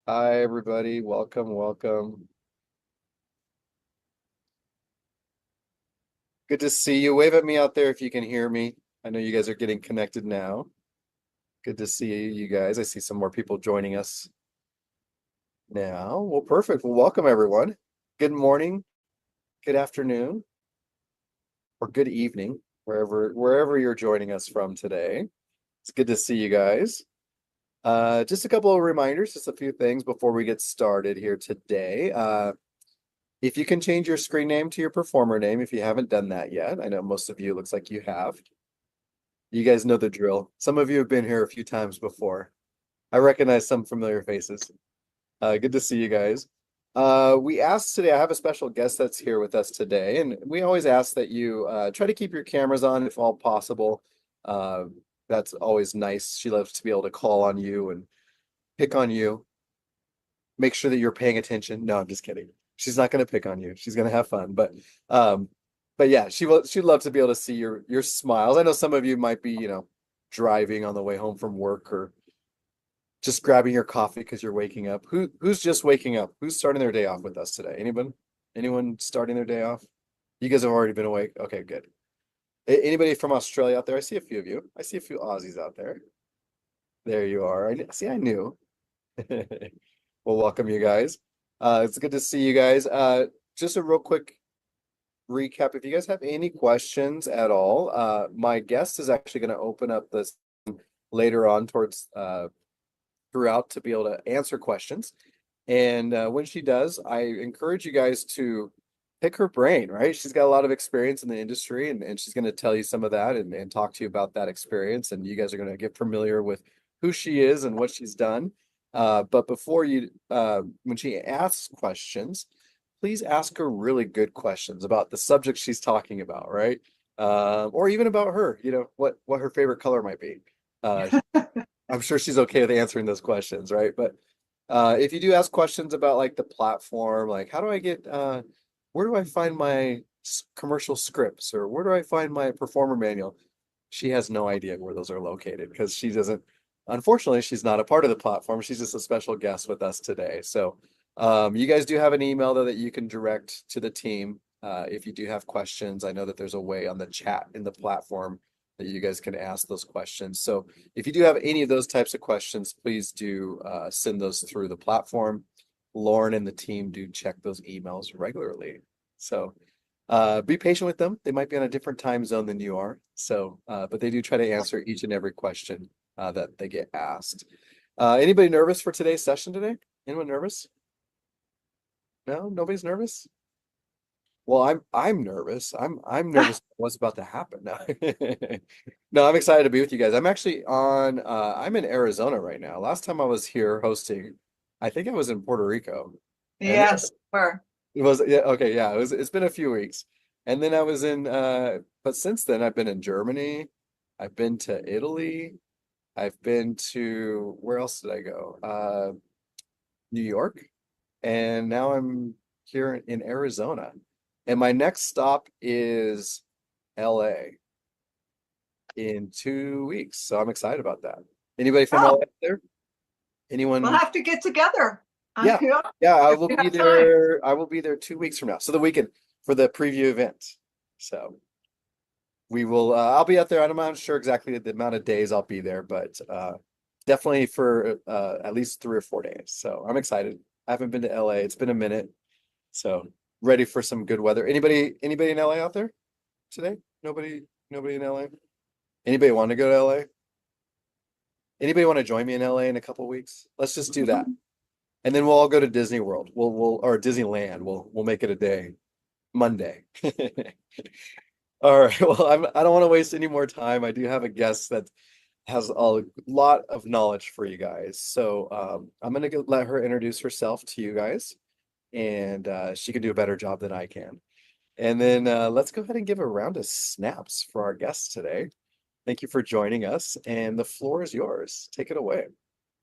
Hi, everybody. Welcome, welcome. Good to see you. Wave at me out there if you can hear me. I know you guys are getting connected now. Good to see you guys. I see some more people joining us now. Well, perfect. Well, welcome everyone. Good morning, good afternoon, or good evening, wherever you're joining us from today. It's good to see you guys. Just a couple of reminders, just a few things before we get started here today. If you can change your screen name to your performer name, if you haven't done that yet, I know most of you looks like you have. You guys know the drill. Some of you have been here a few times before. I recognize some familiar faces. Good to see you guys. We asked today, I have a special guest that's here with us today, and we always ask that you try to keep your cameras on if all possible. Uh, that's always nice. She loves to be able to call on you and pick on you. Make sure that you're paying attention. No, I'm just kidding. She's not going to pick on you. She's going to have fun, um but yeah, she'd love to be able to see your smiles. I know some of you might be, driving on the way home from work or just grabbing your coffee because you're waking up. Who's just waking up? Who's starting their day off with us today? Anyone? Anyone starting their day off? You guys have already been awake. Okay, good. Anybody from Australia out there? I see a few of you. I see a few Aussies out there. There you are. See, I knew. Well, welcome you guys. It's good to see you guys. Just a real quick recap. If you guys have any questions at all, my guest is actually going to open up this later on towards throughout to be able to answer questions. And when she does, I encourage you guys to pick her brain, right? She's got a lot of experience in the industry and she's going to tell you some of that and talk to you about that experience. And you guys are going to get familiar with who she is and what she's done. But when she asks questions, please ask her really good questions about the subject she's talking about, right? Or even about her, what her favorite color might be. Uh, I'm sure she's okay with answering those questions, right? But if you do ask questions about like the platform, like how do I get, where do I find my commercial scripts or where do I find my performer manual? She has no idea where those are located because she doesn't, unfortunately, she's not a part of the platform. She's just a special guest with us today. So you guys do have an email though that you can direct to the team if you do have questions. I know that there's a way on the chat in the platform that you guys can ask those questions. So if you do have any of those types of questions, please do send those through the platform. Lauren and the team do check those emails regularly. So be patient with them. They might be on a different time zone than you are. So, but they do try to answer each and every question that they get asked. Anybody nervous for today's session today? Anyone nervous? No, nobody's nervous. Well, I'm nervous. I'm nervous what's about to happen now. No, I'm excited to be with you guys. I'm actually on I'm in Arizona right now. Last time I was here hosting, I think I was in Puerto Rico. And then Yes, we're it was yeah, okay, yeah, it's been a few weeks. And then I was in but since then I've been in Germany, I've been to Italy, I've been to where else did I go? New York, and now I'm here in Arizona. And my next stop is LA in 2 weeks. So I'm excited about that. Anybody from LA oh, there? we'll Anyone? have to get together. Yeah. Yeah, Yeah, I if will we be have time. there. I will be there 2 weeks from now. So the weekend for the preview event. So we will I'll be out there. I'm not sure exactly the amount of days I'll be there, but definitely for at least 3 or 4 days. So I'm excited. I haven't been to LA. It's been a minute. So ready for some good weather. Anybody in LA out there today? Nobody in LA? Anybody want to go to LA? Anybody want to join me in LA in a couple weeks? Let's just do that. And then we'll all go to Disney World. We'll or Disneyland. We'll make it a day. Monday. All right. Well, I don't want to waste any more time. I do have a guest that has a lot of knowledge for you guys. So I'm gonna let her introduce herself to you guys, and she can do a better job than I can. And then let's go ahead and give a round of snaps for our guests today. Thank you for joining us, and the floor is yours. Take it away.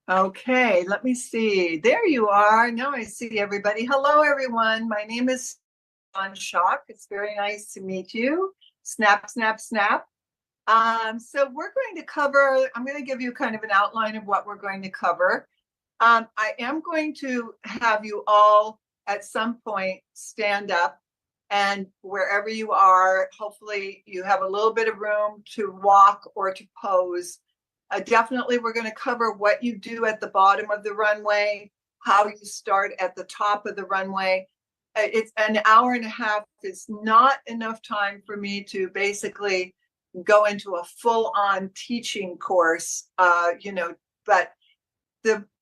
Okay, let me see. There you are. Now I see everybody. Hello, everyone. My name is Von Schaack. It's very nice to meet you. Snap, snap, snap. So we're going to cover, I'm going to give you kind of an outline of what we're going to cover. I am going to have you all at some point stand up, and wherever you are, hopefully you have a little bit of room to walk or to pose. Definitely, we're going to cover what you do at the bottom of the runway, how you start at the top of the runway. It's an hour and a half is not enough time for me to basically go into a full-on teaching course, but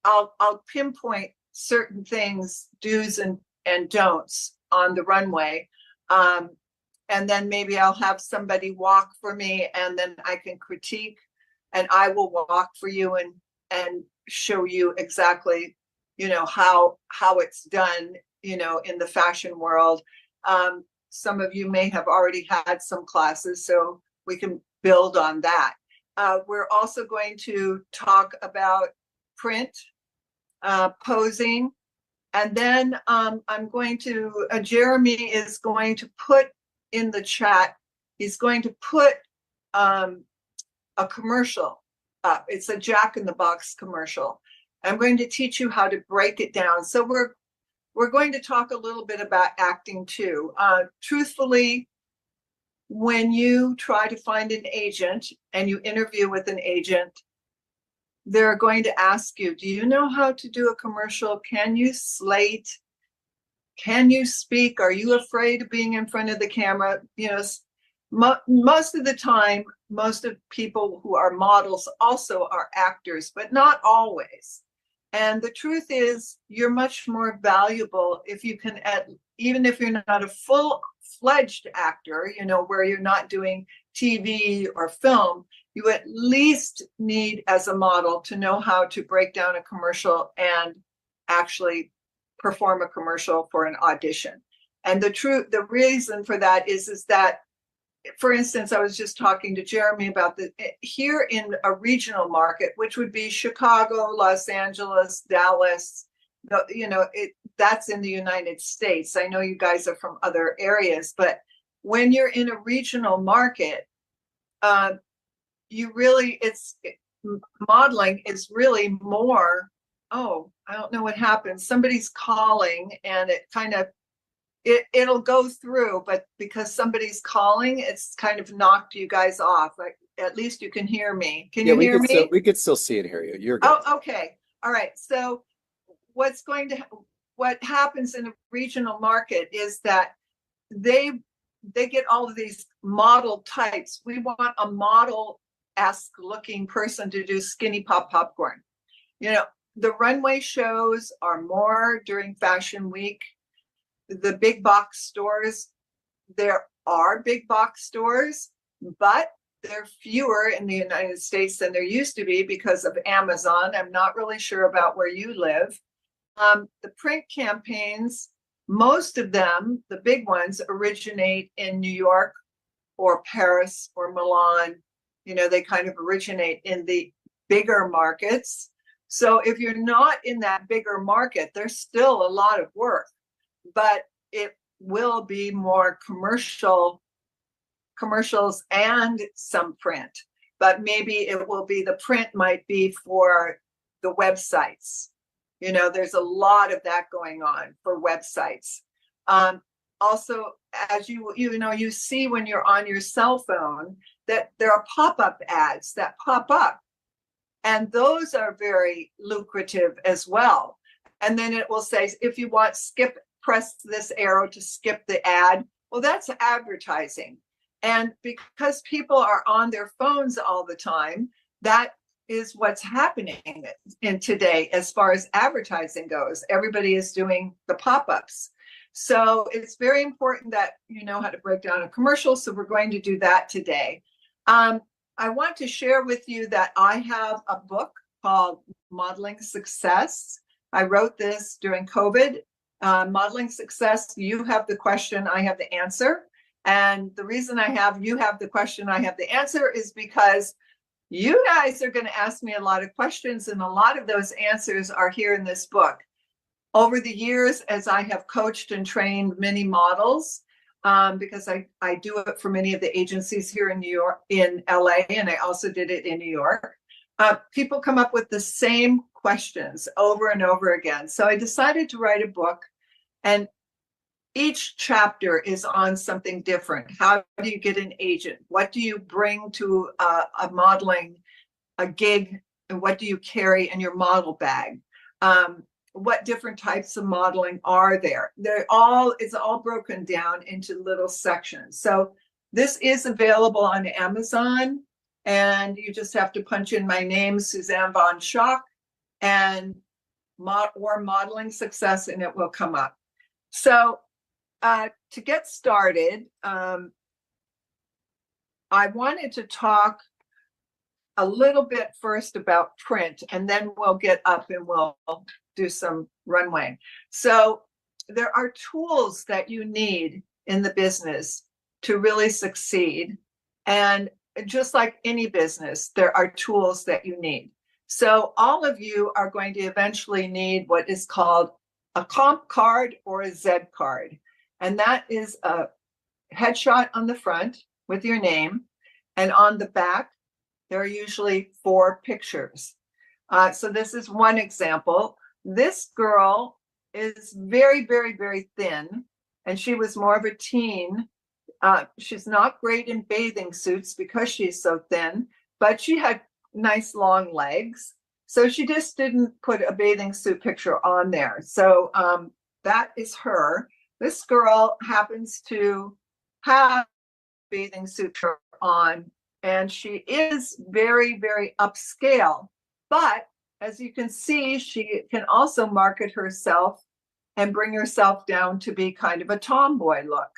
I'll pinpoint certain things, do's and don'ts on the runway. And then maybe I'll have somebody walk for me, and then I can critique, and I will walk for you and show you exactly, how it's done, in the fashion world. Some of you may have already had some classes, so we can build on that. We're also going to talk about print, posing, and then I'm going to, Jeremy is going to put in the chat, he's going to put a commercial up. It's a Jack in the Box commercial. I'm going to teach you how to break it down. So we're going to talk a little bit about acting too. Truthfully, when you try to find an agent and you interview with an agent, they're going to ask you, do you know how to do a commercial? Can you slate? Can you speak? Are you afraid of being in front of the camera? Most of the time, most of people who are models also are actors, but not always. And the truth is, you're much more valuable if you can, even if you're not a full-fledged actor, where you're not doing TV or film, you at least need, as a model, to know how to break down a commercial and actually perform a commercial for an audition. And the reason for that is that, for instance, I was just talking to Jeremy about here in a regional market, which would be Chicago, Los Angeles, Dallas, that's in the United States. I know you guys are from other areas, but when you're in a regional market, modeling is really more, oh, I don't know what happened. Somebody's calling, and it kind of, it'll go through, but because somebody's calling, it's kind of knocked you guys off. Like, at least you can hear me. Can you hear me? We could still see and hear you. You're good. Oh, okay. All right. So what happens in a regional market is that they get all of these model types. We want a model-esque looking person to do Skinny Pop Popcorn. The runway shows are more during Fashion Week. The big box stores, there are big box stores, but they're fewer in the United States than there used to be because of Amazon. I'm not really sure about where you live. The print campaigns, most of them, the big ones, originate in New York or Paris or Milan. They kind of originate in the bigger markets. So if you're not in that bigger market, there's still a lot of work, but it will be more commercials and some print. But maybe it will be, the print might be for the websites. There's a lot of that going on for websites. Also, as you see when you're on your cell phone, that there are pop-up ads that pop up, and those are very lucrative as well. And then it will say, if you want, press this arrow to skip the ad. Well, that's advertising. And because people are on their phones all the time, that is what's happening in today as far as advertising goes. Everybody is doing the pop-ups. So it's very important that you know how to break down a commercial. So we're going to do that today. I want to share with you that I have a book called Modeling Success. I wrote this during COVID. Modeling Success, you have the question, I have the answer. And the reason you have the question, I have the answer is because you guys are going to ask me a lot of questions, and a lot of those answers are here in this book. Over the years, as I have coached and trained many models, because I do it for many of the agencies here in New York, in LA, and I also did it in New York. people come up with the same questions over and over again. So I decided to write a book, and each chapter is on something different. How do you get an agent? What do you bring to a modeling, a gig, and what do you carry in your model bag? What different types of modeling are there? It's all broken down into little sections. So this is available on Amazon, and you just have to punch in my name, Suzanne Von Schaack, and or modeling success, and it will come up. So to get started, I wanted to talk a little bit first about print, and then we'll get up and we'll do some runway. So there are tools that you need in the business to really succeed. And just like any business, there are tools that you need. So all of you are going to eventually need what is called a comp card or a Z card. And that is a headshot on the front with your name. And on the back, there are usually 4 pictures. So this is one example. This girl is very, very, very thin, and she was more of a teen. She's not great in bathing suits because she's so thin, but she had nice long legs. So she just didn't put a bathing suit picture on there. So that is her. This girl happens to have a bathing suit on, and she is very, very upscale. But as you can see, she can also market herself and bring herself down to be kind of a tomboy look.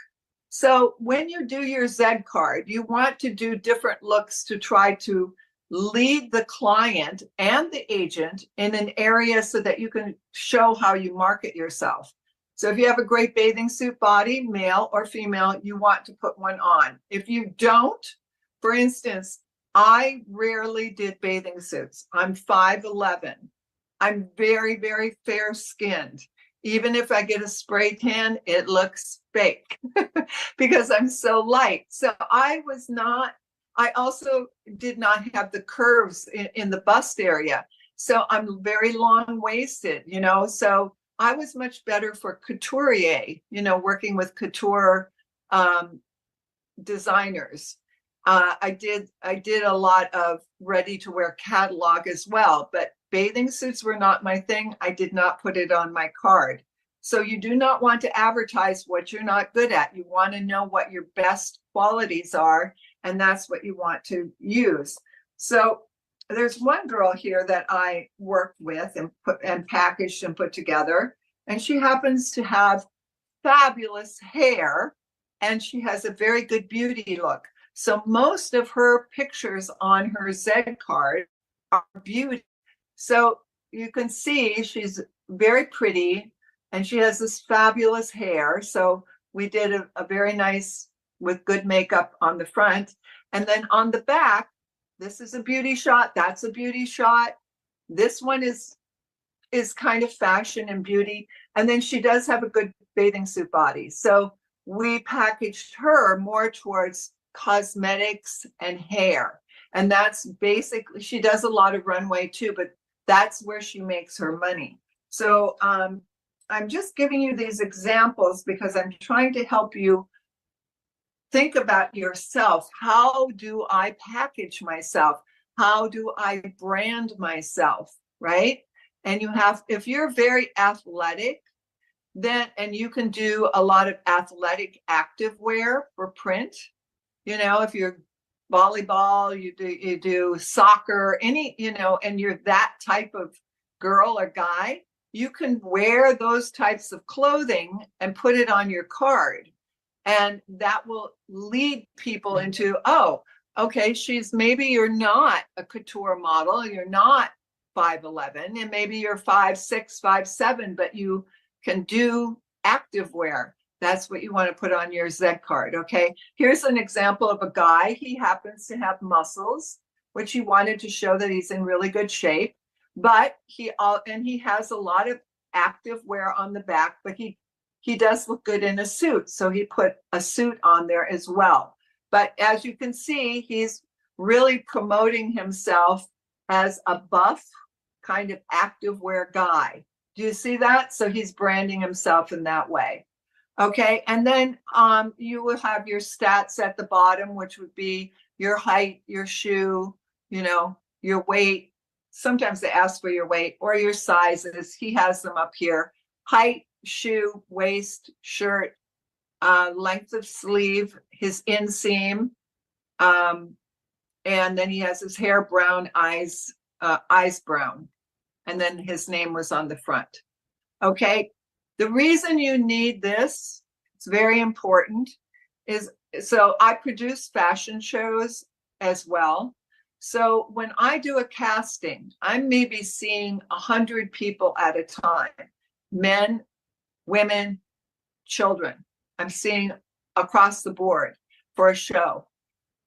So when you do your Z card, you want to do different looks to try to lead the client and the agent in an area so that you can show how you market yourself. So if you have a great bathing suit body, male or female, you want to put one on. If you don't, for instance, I rarely did bathing suits. I'm 5'11". I'm very, very fair skinned. Even if I get a spray tan, it looks fake because I'm so light. So I also did not have the curves in the bust area. So I'm very long waisted, so I was much better for couturier, working with couture designers. I did a lot of ready to wear catalog as well, but bathing suits were not my thing. I did not put it on my card. So you do not want to advertise what you're not good at. You want to know what your best qualities are, and that's what you want to use. So there's one girl here that I worked with and packaged and put together, and she happens to have fabulous hair, and she has a very good beauty look. So most of her pictures on her Z card are beauty. So you can see she's very pretty, and she has this fabulous hair. So we did a very nice with good makeup on the front. And then on the back, this is a beauty shot. That's a beauty shot. This one is kind of fashion and beauty. And then she does have a good bathing suit body. So we packaged her more towards cosmetics and hair. And that's basically, she does a lot of runway too, but that's where she makes her money. So I'm just giving you these examples because I'm trying to help you think about yourself. How do I package myself? How do I brand myself, right? And if you're very athletic, and you can do a lot of athletic active wear for print. If you're volleyball, you do soccer, and you're that type of girl or guy, you can wear those types of clothing and put it on your card. And that will lead people into, oh, okay, maybe you're not a couture model, you're not 5'11", and maybe you're 5'6", 5'7", but you can do active wear. That's what you want to put on your Z card, okay? Here's an example of a guy. He happens to have muscles, which he wanted to show that he's in really good shape. But he has a lot of active wear on the back, but he does look good in a suit. So he put a suit on there as well. But as you can see, he's really promoting himself as a buff, kind of activewear guy. Do you see that? So he's branding himself in that way. Okay, and then you will have your stats at the bottom, which would be your height, your shoe, your weight. Sometimes they ask for your weight or your sizes. He has them up here. Height, shoe, waist, shirt, length of sleeve, his inseam, and then he has his hair brown, eyes brown, and then his name was on the front. Okay, the reason you need this, it's very important, is so I produce fashion shows as well. So when I do a casting, I'm maybe seeing 100 people at a time, men, women, children. I'm seeing across the board for a show.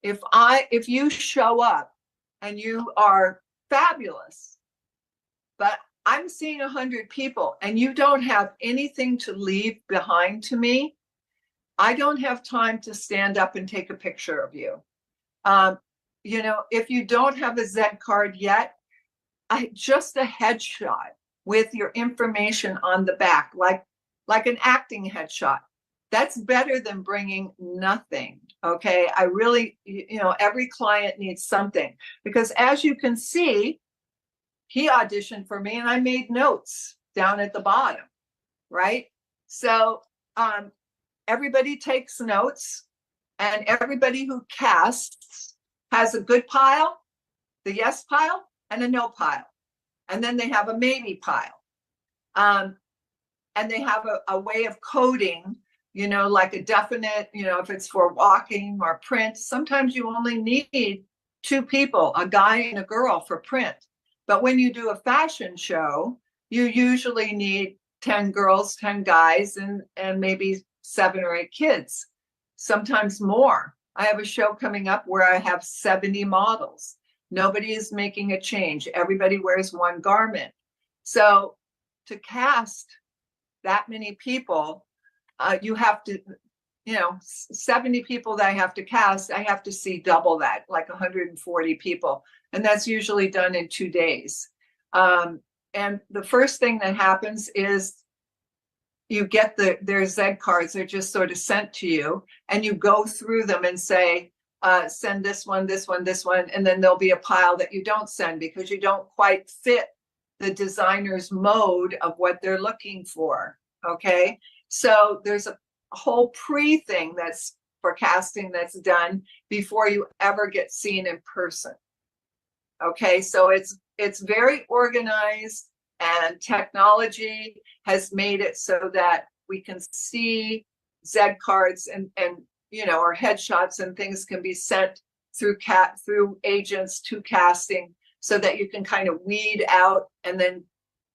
If you show up and you are fabulous, but I'm seeing 100 people and you don't have anything to leave behind to me, I don't have time to stand up and take a picture of you. If you don't have a Z card yet, just a headshot with your information on the back, like an acting headshot. That's better than bringing nothing. Okay. I really, every client needs something, because as you can see, he auditioned for me and I made notes down at the bottom, right? So everybody takes notes, and everybody who casts has a good pile, the yes pile, and a no pile. And then they have a maybe pile. And they have a way of coding, like a definite, if it's for walking or print. Sometimes you only need 2 people, a guy and a girl, for print. But when you do a fashion show, you usually need 10 girls, 10 guys, and maybe 7 or 8 kids, sometimes more. I have a show coming up where I have 70 models. Nobody is making a change. Everybody wears one garment. So to cast that many people, you have to, 70 people that I have to cast, I have to see double that, like 140 people. And that's usually done in 2 days. And the first thing that happens is you get their Z cards. They're just sort of sent to you, and you go through them and say, send this one, this one, this one. And then there'll be a pile that you don't send because you don't quite fit the designer's mode of what they're looking for. Okay. So there's a whole thing that's for casting that's done before you ever get seen in person. Okay. So it's very organized, and technology has made it so that we can see Z cards and or headshots and things can be sent through agents to casting, so that you can kind of weed out and then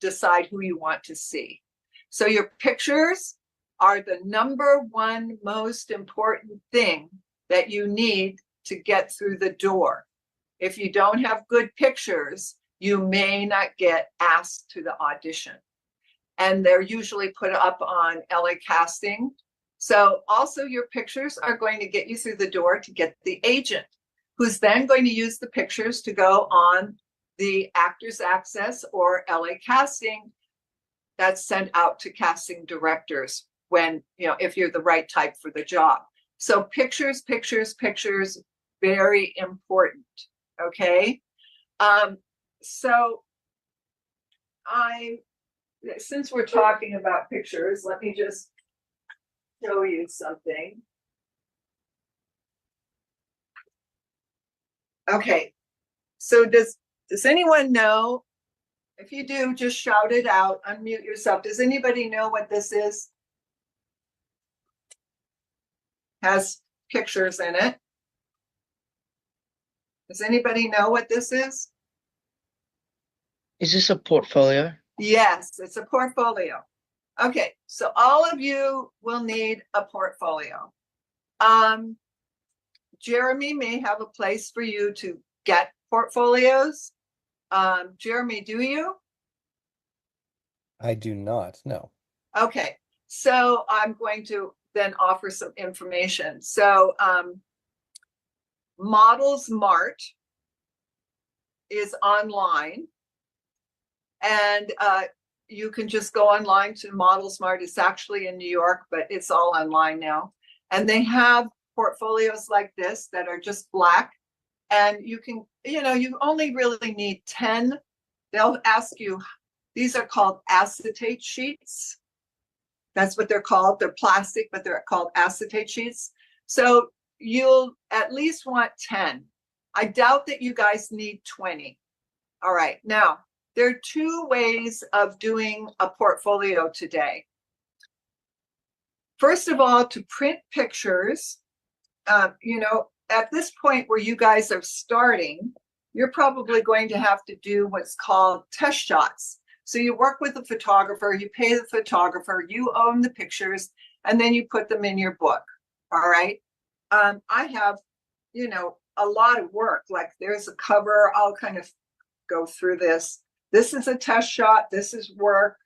decide who you want to see. So your pictures are the number one most important thing that you need to get through the door. If you don't have good pictures, you may not get asked to the audition. And they're usually put up on LA Casting. So also your pictures are going to get you through the door to get the agent, who's then going to use the pictures to go on the Actors Access or LA Casting that's sent out to casting directors when, if you're the right type for the job. So pictures, very important. Okay. So since we're talking about pictures, let me just show you something. Okay. So does anyone know? If you do, just shout it out, unmute yourself. Does anybody know what this is? Has pictures in it. Does anybody know what this is? Is this a portfolio? Yes, it's a portfolio. Okay, so all of you will need a portfolio. Jeremy may have a place for you to get portfolios. Jeremy, do you? I do not, no. Okay, so I'm going to then offer some information. So Models Mart is online, and you can just go online to Model Smart. It's actually in New York, but it's all online now. And they have portfolios like this that are just black. And you can, you only really need 10. They'll ask you, these are called acetate sheets. That's what they're called. They're plastic, but they're called acetate sheets. So you'll at least want 10. I doubt that you guys need 20. All right. Now, there are two ways of doing a portfolio today. First of all, to print pictures, at this point where you guys are starting, you're probably going to have to do what's called test shots. So you work with a photographer, you pay the photographer, you own the pictures, and then you put them in your book. All right. I have, a lot of work. Like there's a cover. I'll kind of go through this. This is a test shot. This is work.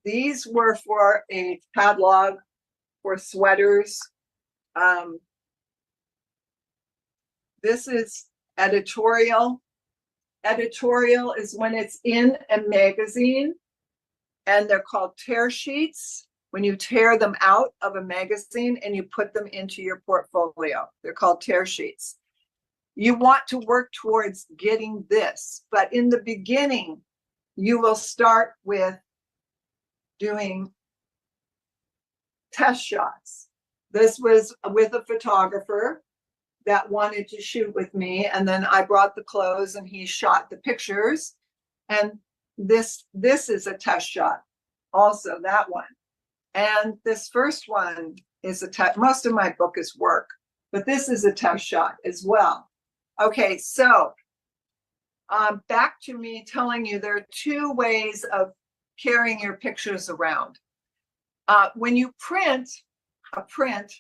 These were for a catalog for sweaters. This is editorial. Editorial is when it's in a magazine, and they're called tear sheets. When you tear them out of a magazine and you put them into your portfolio, they're called tear sheets. You want to work towards getting this, but in the beginning, you will start with doing test shots. This was with a photographer that wanted to shoot with me, and then I brought the clothes and he shot the pictures. And this is a test shot, also that one. And this first one is a test. Most of my book is work, but this is a test shot as well. Okay, so back to me telling you there are two ways of carrying your pictures around. When you print a print,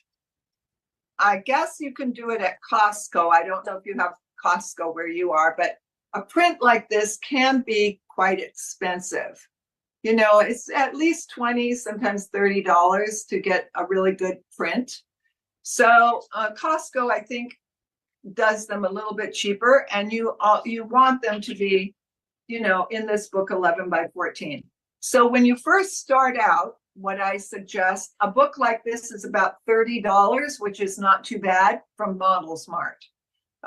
I guess you can do it at Costco. I don't know if you have Costco where you are, but a print like this can be quite expensive. It's at least $20, sometimes $30 to get a really good print. So Costco, I think, does them a little bit cheaper, and you want them to be, in this book 11 by 14. So when you first start out, what I suggest, a book like this is about $30, which is not too bad from Model Smart.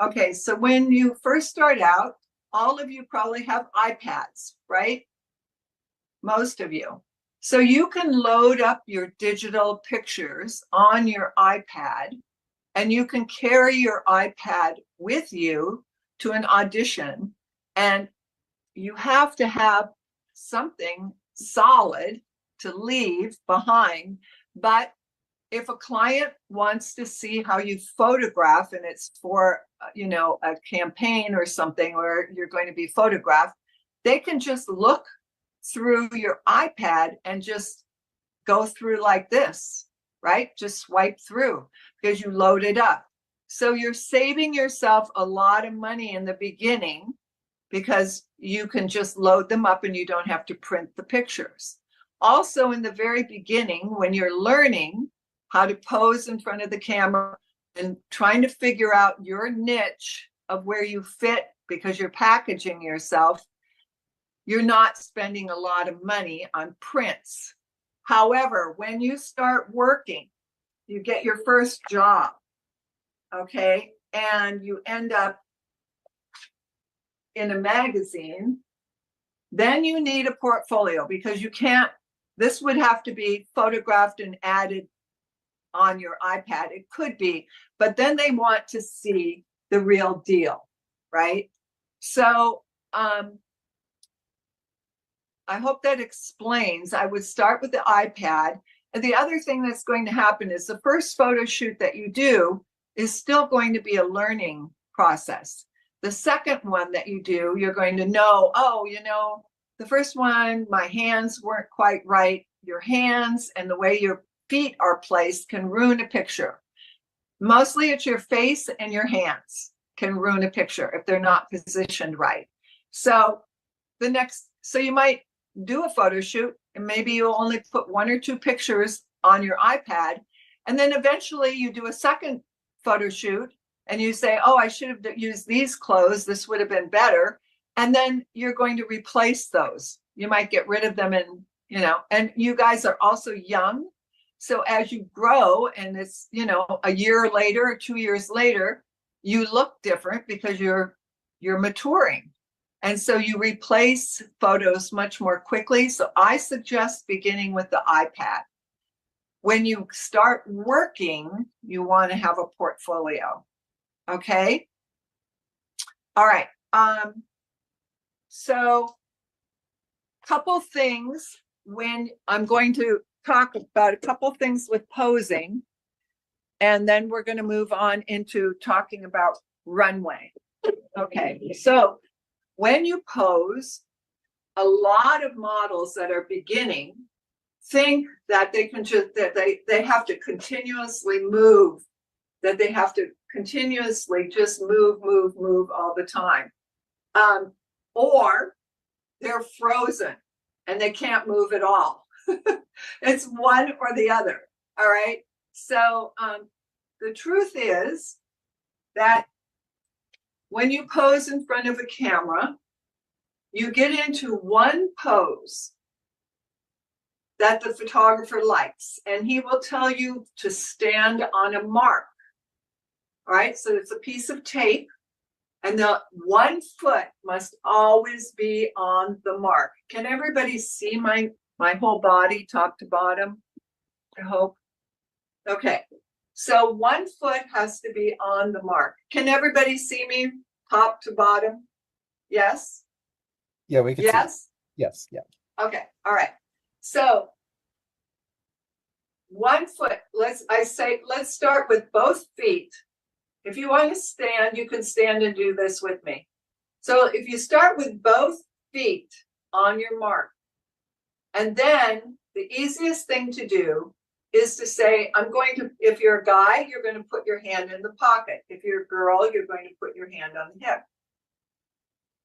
Okay, so when you first start out, all of you probably have iPads, right? Most of you. So you can load up your digital pictures on your iPad, and you can carry your iPad with you to an audition, and you have to have something solid to leave behind. But if a client wants to see how you photograph, and it's for, a campaign or something where you're going to be photographed, they can just look through your iPad and just go through like this, right? Just swipe through because you load it up. So you're saving yourself a lot of money in the beginning because you can just load them up and you don't have to print the pictures. Also, in the very beginning, when you're learning how to pose in front of the camera and trying to figure out your niche of where you fit because you're packaging yourself, you're not spending a lot of money on prints. However, when you start working, you get your first job, okay, and you end up in a magazine, then you need a portfolio because you can't, this would have to be photographed and added on your iPad. It could be, but then they want to see the real deal, right? So I hope that explains. I would start with the iPad. And the other thing that's going to happen is the first photo shoot that you do is still going to be a learning process. The second one that you do, you're going to know, the first one, my hands weren't quite right. Your hands and the way your feet are placed can ruin a picture. Mostly it's your face and your hands can ruin a picture if they're not positioned right. So you might do a photo shoot and maybe you'll only put 1 or 2 pictures on your iPad. And then eventually you do a second photo shoot and you say, oh, I should have used these clothes, this would have been better. And then you're going to replace those. You might get rid of them, and and you guys are also young. So as you grow, and it's, a year later or 2 years later, you look different because you're maturing. And so you replace photos much more quickly. So I suggest beginning with the iPad. When you start working, you want to have a portfolio. Okay. All right. So couple things when I'm going to talk about a couple things with posing, and then we're going to move on into talking about runway. Okay. So when you pose, a lot of models that are beginning think that they can just, that they have to continuously move, that they have to continuously just move all the time. Or they're frozen and they can't move at all. It's one or the other. All right. So the truth is that when you pose in front of a camera, you get into one pose that the photographer likes, and he will tell you to stand on a mark. All right, so it's a piece of tape, and the one foot must always be on the mark. Can everybody see my whole body, top to bottom? I hope. Okay, so one foot has to be on the mark. Can everybody see me, top to bottom? Yes? Yeah, we can see. Yes? Yes, yeah. Okay, all right. So one foot, let's start with both feet. If you want to stand, you can stand and do this with me. So if you start with both feet on your mark, and then the easiest thing to do is to say, I'm going to, if you're a guy, you're going to put your hand in the pocket. If you're a girl, you're going to put your hand on the hip.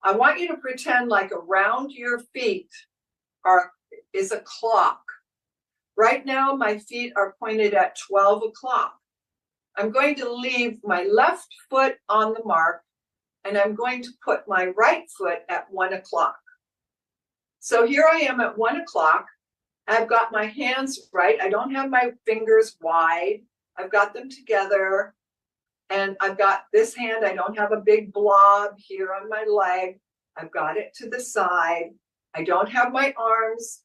I want you to pretend like around your feet is a clock. Right now, my feet are pointed at 12 o'clock. I'm going to leave my left foot on the mark, and I'm going to put my right foot at 1 o'clock. So here I am at 1 o'clock. I've got my hands right. I don't have my fingers wide. I've got them together. And I've got this hand. I don't have a big blob here on my leg. I've got it to the side. I don't have my arms.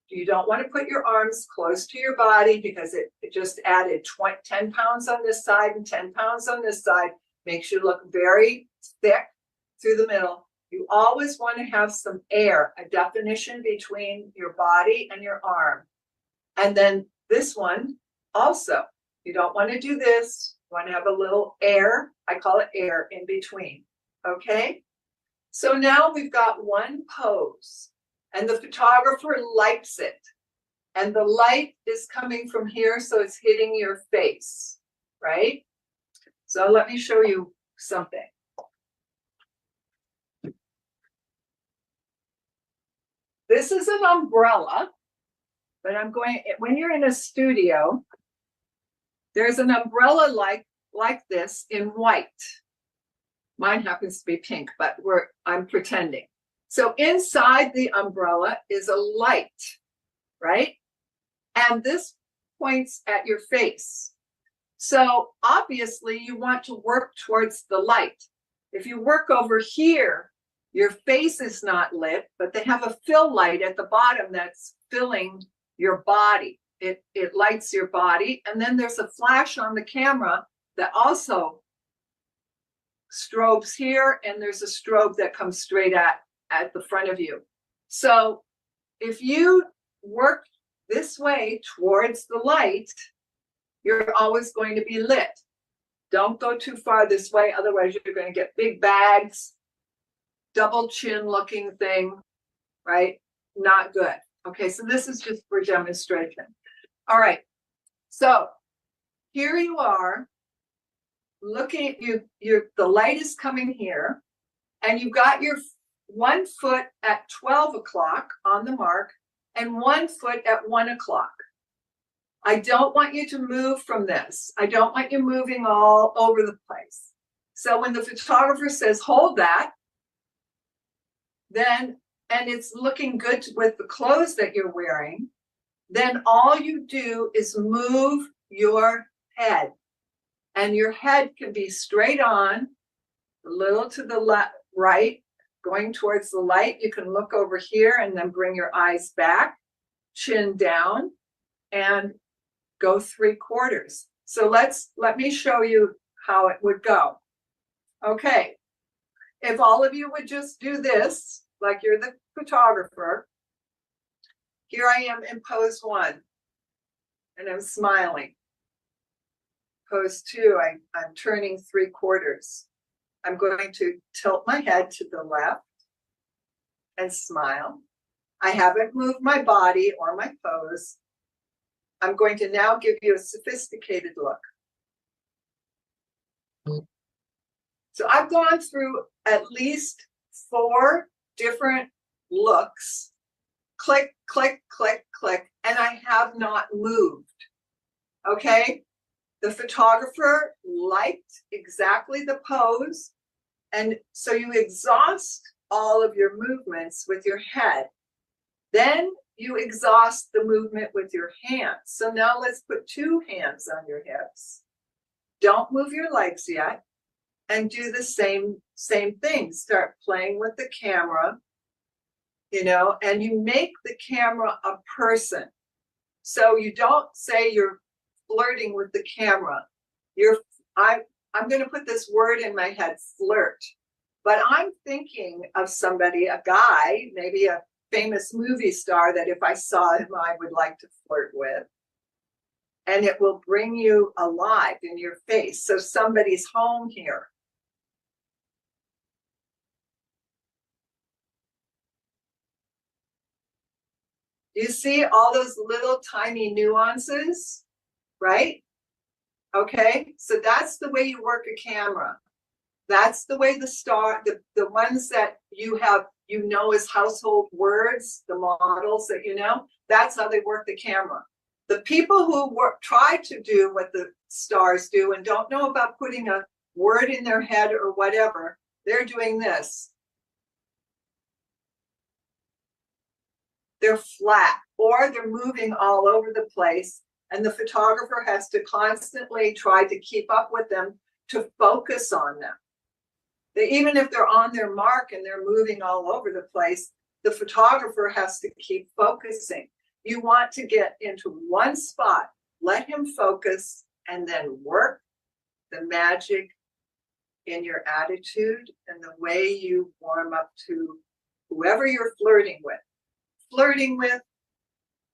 You don't want to put your arms close to your body because it just added 10 pounds on this side and 10 pounds on this side. Makes you look very thick through the middle. You always want to have some air, a definition between your body and your arm. And then this one also, you don't want to do this. You want to have a little air. I call it air in between. Okay. So now we've got one pose, and the photographer likes it. And the light is coming from here, so it's hitting your face, right? So let me show you something. This is an umbrella, but when you're in a studio, there's an umbrella like this in white. Mine happens to be pink, but I'm pretending. So inside the umbrella is a light, right? And this points at your face. So obviously you want to work towards the light. If you work over here, your face is not lit, but they have a fill light at the bottom that's filling your body. It lights your body. And then there's a flash on the camera that also strobes here, and there's a strobe that comes straight at the front of you. So if you work this way towards the light, you're always going to be lit. Don't go too far this way, otherwise you're going to get big bags, double chin looking thing, right? Not good. Okay, so this is just for demonstration. All right, so here you are looking at you, the light is coming here, and you've got your one foot at 12 o'clock on the mark and 1 foot at 1 o'clock. I don't want you to move from this. I don't want you moving all over the place. So when the photographer says, hold that, then, and it's looking good with the clothes that you're wearing, then all you do is move your head. And your head can be straight on, a little to the left, right, going towards the light. You can look over here and then bring your eyes back, chin down, and go 3/4. So let me show you how it would go. Okay, if all of you would just do this, like you're the photographer. Here I am in pose 1, and I'm smiling. Pose 2, I'm turning 3/4. I'm going to tilt my head to the left and smile. I haven't moved my body or my pose. I'm going to now give you a sophisticated look. So I've gone through at least 4 different looks. Click, click, click, click, and I have not moved. Okay? The photographer liked exactly the pose, and so you exhaust all of your movements with your head. Then you exhaust the movement with your hands. So now let's put 2 hands on your hips. Don't move your legs yet, and do the same thing. Start playing with the camera, you know, and you make the camera a person. So you don't say you're flirting with the camera. I'm going to put this word in my head, flirt. But I'm thinking of somebody, a guy, maybe a famous movie star that if I saw him, I would like to flirt with. And it will bring you alive in your face. So somebody's home here. You see all those little tiny nuances, right? Okay, so that's the way you work a camera. That's the way the ones that you have, you know, as household words, the models that you know, that's how they work the camera. The people who try to do what the stars do and don't know about putting a word in their head or whatever, they're doing this. They're flat, or they're moving all over the place, and the photographer has to constantly try to keep up with them to focus on them. Even if they're on their mark and they're moving all over the place, the photographer has to keep focusing. You want to get into one spot, let him focus, and then work the magic in your attitude and the way you warm up to whoever you're flirting with. Flirting with,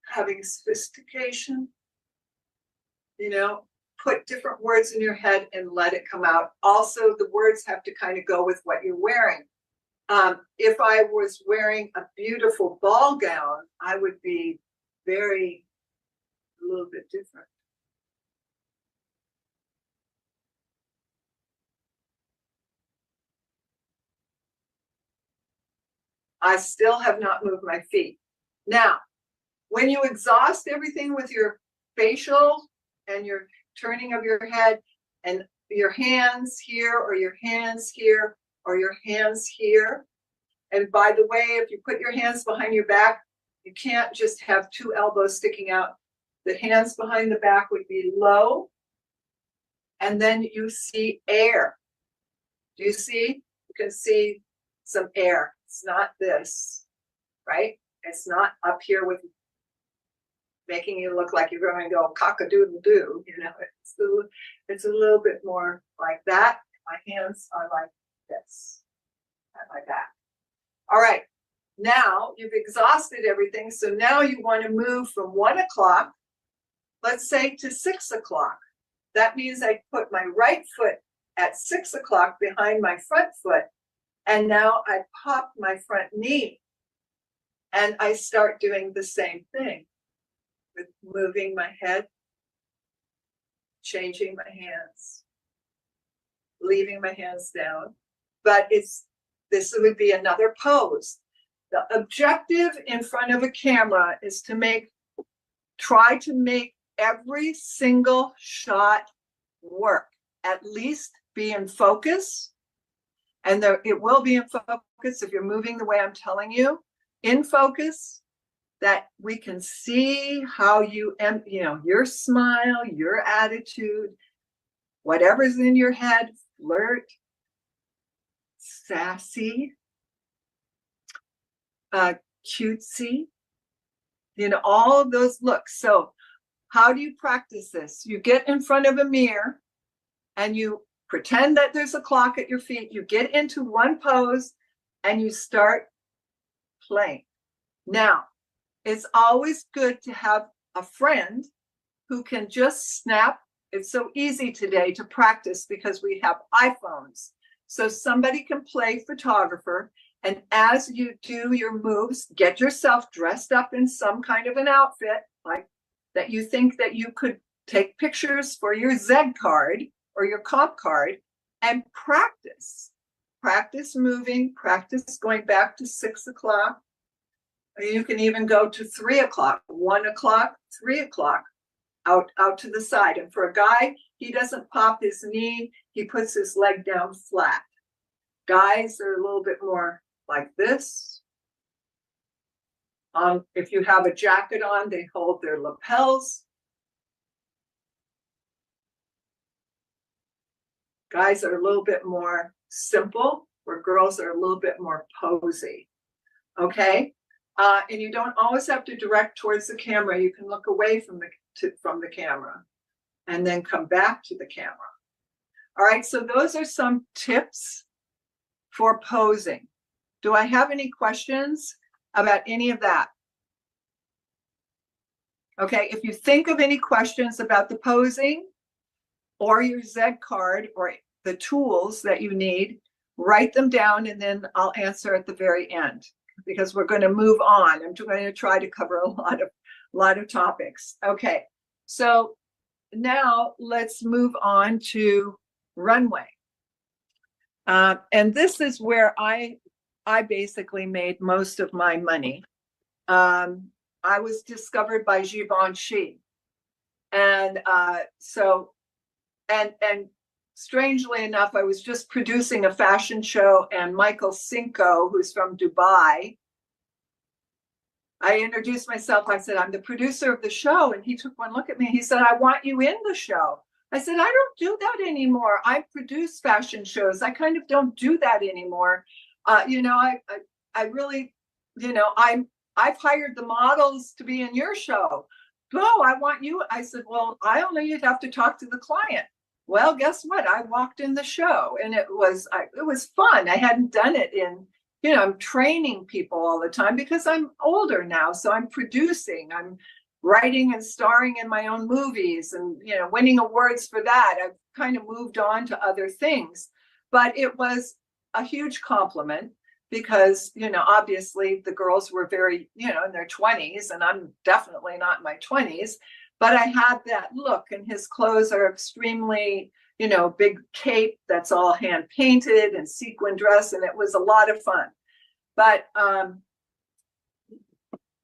having sophistication, you know, put different words in your head and let it come out. Also, the words have to kind of go with what you're wearing. If I was wearing a beautiful ball gown, I would be a little bit different. I still have not moved my feet. Now, when you exhaust everything with your facial and your turning of your head and your hands here or your hands here or your hands here, and by the way, if you put your hands behind your back, you can't just have 2 elbows sticking out. The hands behind the back would be low, and then you see air. Do you see? You can see some air. It's not this, right? It's not up here with making you look like you're going to go cock-a-doodle-doo, you know. It's a little bit more like that. My hands are like this at my back. All right, now you've exhausted everything, so now you want to move from 1 o'clock, let's say, to 6 o'clock. That means I put my right foot at 6 o'clock behind my front foot, and now I pop my front knee, and I start doing the same thing with moving my head, changing my hands, leaving my hands down. But this would be another pose. The objective in front of a camera is to try to make every single shot work at least be in focus, and it will be in focus if you're moving the way I'm telling you, in focus, that we can see how you know, your smile, your attitude, whatever's in your head, flirt, sassy, cutesy, you know, all of those looks. So how do you practice this? You get in front of a mirror and you pretend that there's a clock at your feet. You get into one pose and you start playing. Now, it's always good to have a friend who can just snap. It's so easy today to practice because we have iPhones. So somebody can play photographer, and as you do your moves, get yourself dressed up in some kind of an outfit like that you think that you could take pictures for your Z card or your comp card, and practice. Practice moving, practice going back to 6 o'clock. You can even go to 3 o'clock, 1 o'clock, 3 o'clock, out to the side. And for a guy, he doesn't pop his knee, he puts his leg down flat. Guys are a little bit more like this. If you have a jacket on, they hold their lapels. Guys are a little bit more simple, where girls are a little bit more posy. Okay? And you don't always have to direct towards the camera. You can look away from the camera and then come back to the camera. All right, so those are some tips for posing. Do I have any questions about any of that? Okay, if you think of any questions about the posing or your Z card or the tools that you need, write them down and then I'll answer at the very end, because we're going to move on. I'm going to try to cover a lot of topics. Okay, so now let's move on to runway. And this is where I basically made most of my money. I was discovered by Givenchy. And and strangely enough, I was just producing a fashion show, and Michael Cinco, who's from Dubai, I introduced myself. I said, I'm the producer of the show. And he took one look at me. He said, I want you in the show. I said, I don't do that anymore. I produce fashion shows. I kind of don't do that anymore. You know, I really, you know, I've hired the models to be in your show. Oh, I want you. I said, well, I don't know. You'd have to talk to the client. Well, guess what? I walked in the show, and it was fun. I hadn't done it in, you know, I'm training people all the time because I'm older now. So I'm producing, I'm writing and starring in my own movies and, you know, winning awards for that. I've kind of moved on to other things, but it was a huge compliment because, you know, obviously the girls were very, you know, in their 20s, and I'm definitely not in my 20s, but I had that look, and his clothes are extremely, you know, big cape that's all hand painted and sequin dress, and it was a lot of fun. But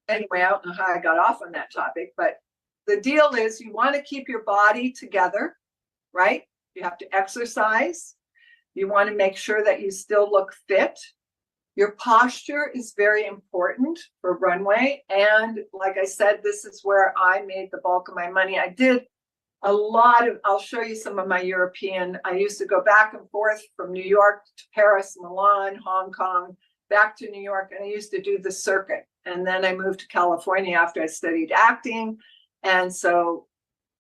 anyway, I don't know how I got off on that topic, but the deal is you want to keep your body together, right? You have to exercise. You want to make sure that you still look fit. Your posture is very important for runway. And like I said, this is where I made the bulk of my money. I did a lot of, I'll show you some of my European, I used to go back and forth from New York to Paris, Milan, Hong Kong, back to New York, and I used to do the circuit. And then I moved to California after I studied acting. And so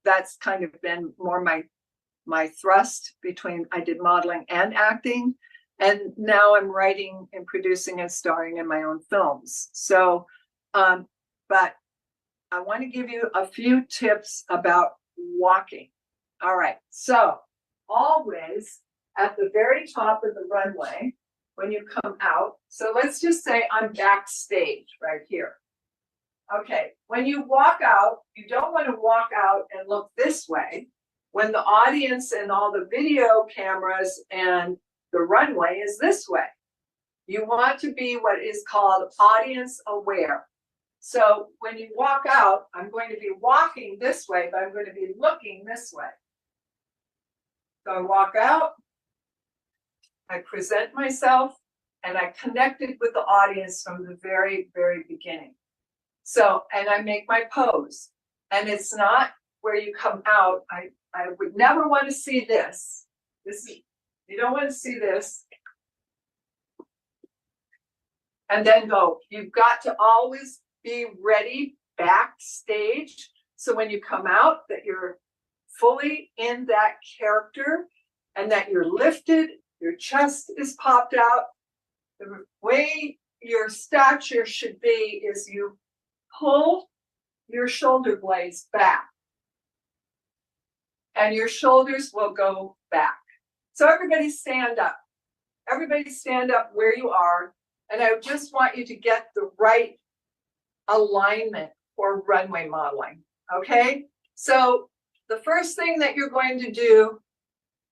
that's kind of been more my thrust between, I did modeling and acting. And now I'm writing and producing and starring in my own films. So, but I want to give you a few tips about walking. All right. So always at the very top of the runway, when you come out, so let's just say I'm backstage right here. Okay. When you walk out, you don't want to walk out and look this way when the audience and all the video cameras and the runway is this way. You want to be what is called audience aware. So when you walk out, I'm going to be walking this way, but I'm going to be looking this way. So I walk out, I present myself, and I connected with the audience from the very, very beginning. So, and I make my pose. And it's not where you come out. I would never want to see this. You don't want to see this. And then go. You've got to always be ready backstage. So when you come out, that you're fully in that character and that you're lifted, your chest is popped out. The way your stature should be is you pull your shoulder blades back and your shoulders will go back. So everybody stand up. Everybody stand up where you are. And I just want you to get the right alignment for runway modeling. Okay? So the first thing that you're going to do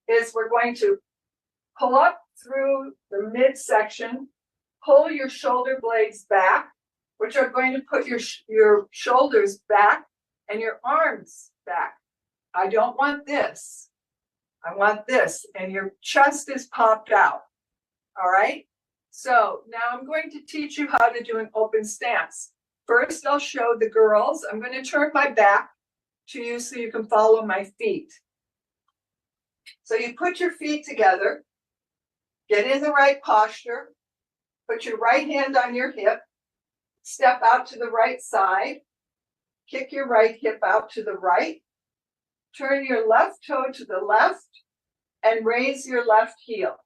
is we're going to pull up through the midsection, pull your shoulder blades back, which are going to put your shoulders back and your arms back. I don't want this. I want this. And your chest is popped out. All right? So now I'm going to teach you how to do an open stance. First, I'll show the girls. I'm going to turn my back to you so you can follow my feet. So you put your feet together, get in the right posture, put your right hand on your hip, step out to the right side, kick your right hip out to the right, turn your left toe to the left, and raise your left heel.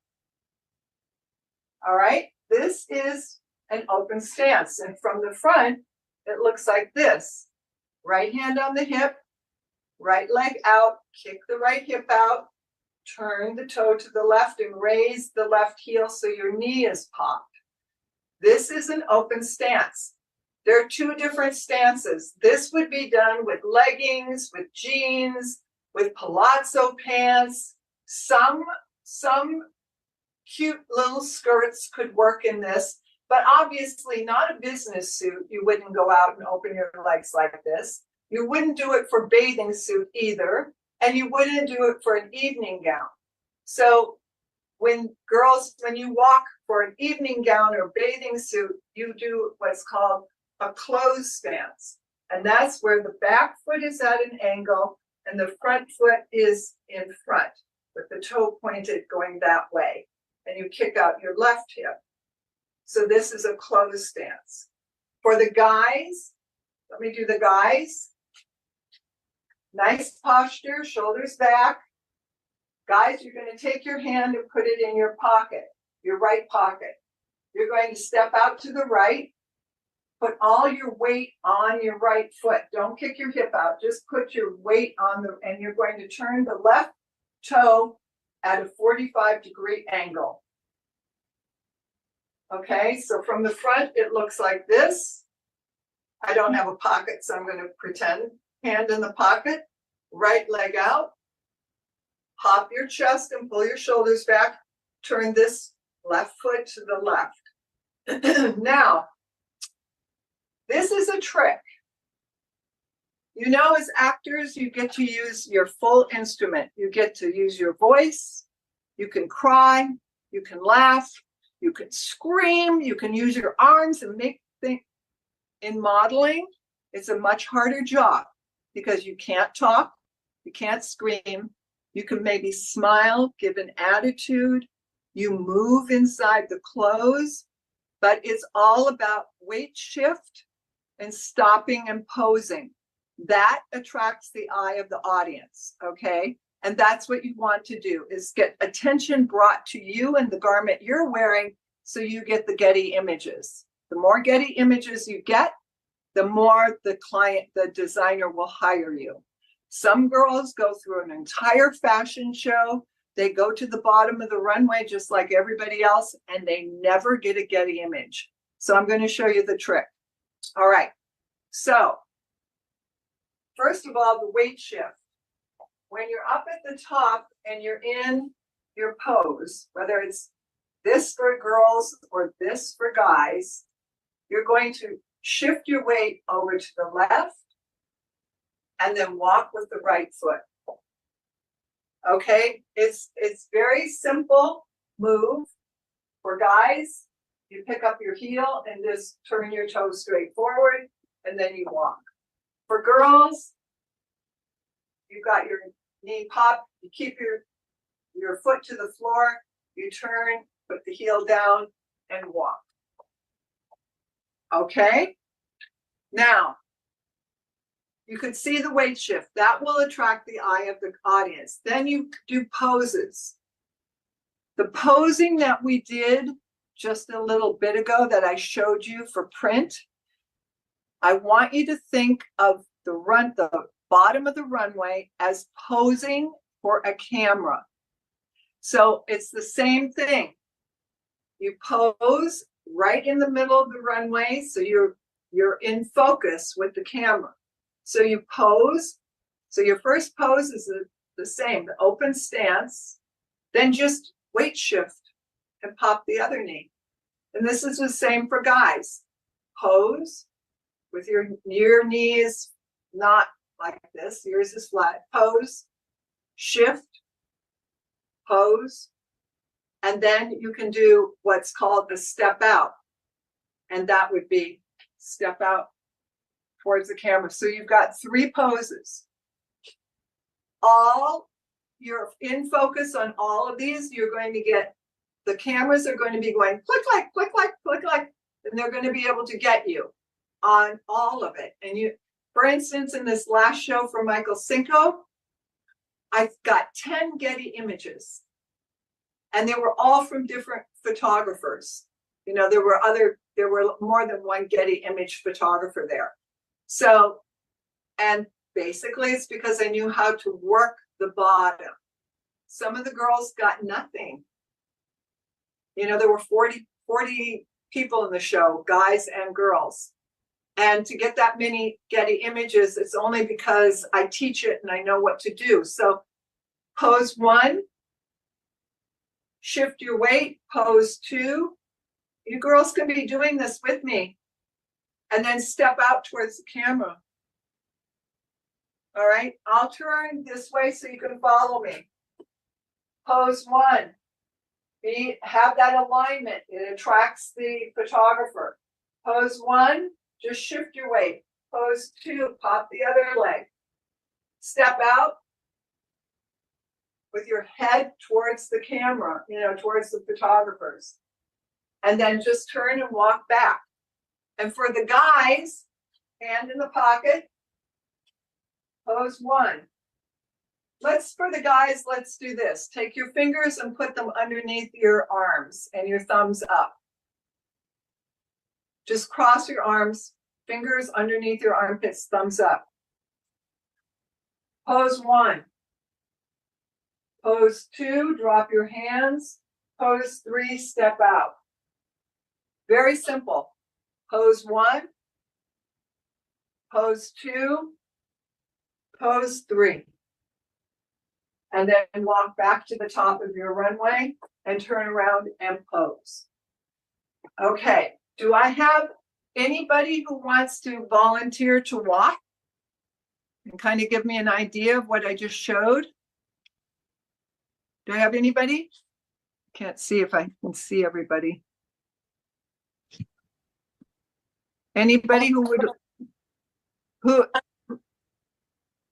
All right, this is an open stance. And from the front, it looks like this. Right hand on the hip, right leg out, kick the right hip out, turn the toe to the left and raise the left heel so your knee is popped. This is an open stance. There are two different stances. This would be done with leggings, with jeans, with palazzo pants. Some cute little skirts could work in this, but obviously not a business suit. You wouldn't go out and open your legs like this. You wouldn't do it for bathing suit either, and you wouldn't do it for an evening gown. So when you walk for an evening gown or bathing suit, you do what's called a closed stance. And that's where the back foot is at an angle and the front foot is in front with the toe pointed going that way. And you kick out your left hip. So this is a closed stance. For the guys, let me do the guys. Nice posture, shoulders back. Guys, you're going to take your hand and put it in your pocket, your right pocket. You're going to step out to the right. Put all your weight on your right foot. Don't kick your hip out. Just put your weight on and you're going to turn the left toe at a 45-degree angle. Okay, so from the front, it looks like this. I don't have a pocket, so I'm going to pretend hand in the pocket, right leg out, pop your chest and pull your shoulders back, turn this left foot to the left. Now, this is a trick. You know, as actors, you get to use your full instrument. You get to use your voice. You can cry. You can laugh. You can scream. You can use your arms and make things. In modeling, it's a much harder job because you can't talk. You can't scream. You can maybe smile, give an attitude. You move inside the clothes, but it's all about weight shift and stopping and posing. That attracts the eye of the audience, okay? And that's what you want to do, is get attention brought to you and the garment you're wearing so you get the Getty images. The more Getty images you get, the more the client, the designer will hire you. Some girls go through an entire fashion show. They go to the bottom of the runway just like everybody else, and they never get a Getty image. So I'm going to show you the trick. All right. So first of all, the weight shift. When you're up at the top and you're in your pose, whether it's this for girls or this for guys, you're going to shift your weight over to the left and then walk with the right foot. Okay, it's very simple, move. For guys, you pick up your heel and just turn your toes straight forward, and then you walk. For girls, you've got your knee pop, you keep your foot to the floor, you turn, put the heel down, and walk. Okay? Now, you could see the weight shift. That will attract the eye of the audience. Then you do poses. The posing that we did just a little bit ago that I showed you for print, I want you to think of the bottom of the runway as posing for a camera. So it's the same thing. You pose right in the middle of the runway, so you're in focus with the camera. So you pose. So your first pose is the same, the open stance, then just weight shift and pop the other knee. And this is the same for guys. Pose with your knees not like this. Yours is flat. Pose, shift, pose, and then you can do what's called the step out. And that would be step out towards the camera. So you've got 3 poses. You're in focus on all of these. You're going to get, the cameras are going to be going click, like, click, like, click, like, and they're going to be able to get you on all of it. And you, for instance, in this last show for Michael Cinco, I got 10 Getty images. And they were all from different photographers. You know, there were more than one Getty image photographer there. So, and basically it's because I knew how to work the bottom. Some of the girls got nothing. You know, there were 40 people in the show, guys and girls. And to get that many Getty images, it's only because I teach it and I know what to do. So pose 1, shift your weight, pose 2. You girls can be doing this with me. And then step out towards the camera. All right, I'll turn this way so you can follow me. Pose 1. Have that alignment. It attracts the photographer. Pose 1, just shift your weight. Pose 2, pop the other leg. Step out with your head towards the camera, you know, towards the photographers. And then just turn and walk back. And for the guys, hand in the pocket, pose 1. For the guys, let's do this. Take your fingers and put them underneath your arms and your thumbs up. Just cross your arms, fingers underneath your armpits, thumbs up. Pose 1. Pose 2, drop your hands. Pose 3, step out. Very simple. Pose 1, pose 2, pose 3. And then walk back to the top of your runway and turn around and pose. Okay, do I have anybody who wants to volunteer to walk and kind of give me an idea of what I just showed? Do I have anybody? Can't see if I can see everybody. Anybody who would,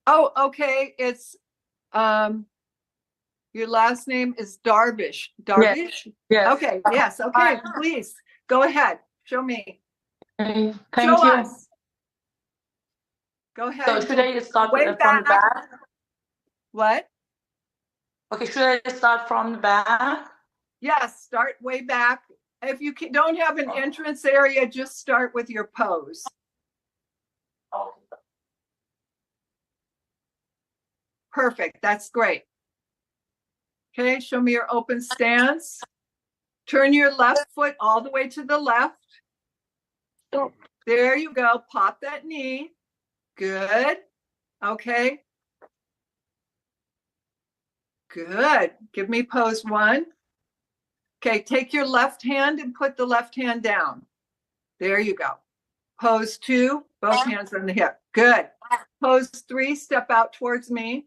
oh, okay, it's, your last name is Darvish. Darvish? Yes. Okay, yes, okay, please, go ahead, show me. Thank Show you. us. Go ahead. So should I start Way from the back. back? What? Okay, should I start from the back? Yes, start way back. If you don't have an entrance area, just start with your pose. Perfect, that's great. Okay, show me your open stance. Turn your left foot all the way to the left. There you go, pop that knee. Good, okay. Good, give me pose 1. Okay, take your left hand and put the left hand down. There you go. Pose 2, both hands on the hip. Good. Pose 3, step out towards me.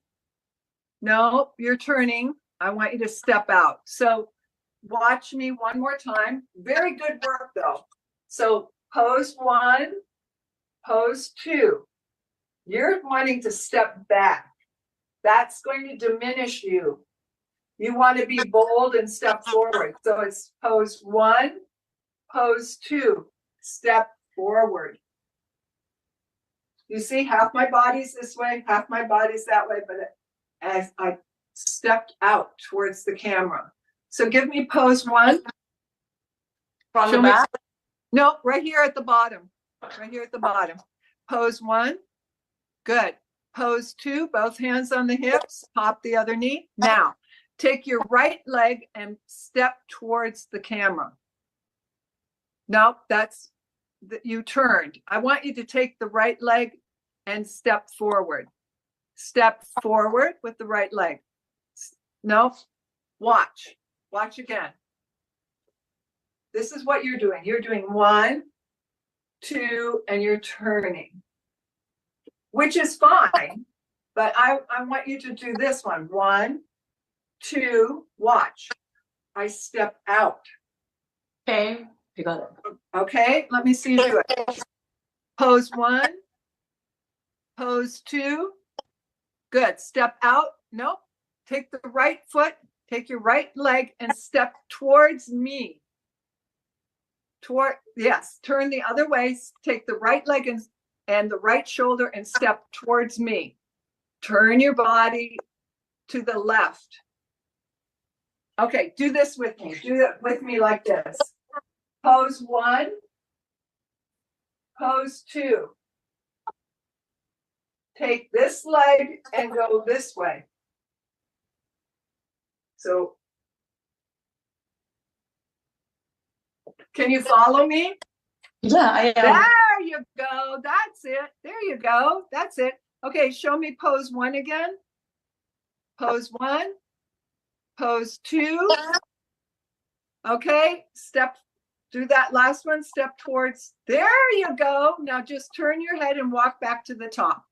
No, you're turning. I want you to step out. So watch me one more time. Very good work though. So pose 1, pose 2. You're wanting to step back. That's going to diminish you. You want to be bold and step forward. So it's pose 1, pose 2, step forward. You see, half my body's this way, half my body's that way, but as I stepped out towards the camera. So give me pose 1. From Show the me- back. No, right here at the bottom. Right here at the bottom. Pose 1. Good. Pose 2, both hands on the hips, pop the other knee. Now, take your right leg and step towards the camera. No, that's, you turned. I want you to take the right leg and step forward. Step forward with the right leg. No, watch. Watch again. This is what you're doing. You're doing 1, 2, and you're turning, which is fine, but I want you to do this one. 1, 2, watch. I step out. Okay, you got it. Okay, let me see you do it. Pose 1, pose 2. Good. Step out. Nope. Take the right foot, take your right leg and step towards me. Yes, turn the other way. Take the right leg and the right shoulder and step towards me. Turn your body to the left. Okay, do this with me. Do it with me like this. Pose 1, pose 2. Take this leg and go this way. So, can you follow me? Yeah, I am. There you go. That's it. There you go. That's it. Okay, show me pose 1 again. Pose 1, pose 2. Okay, do that last one, step towards, there you go. Now just turn your head and walk back to the top.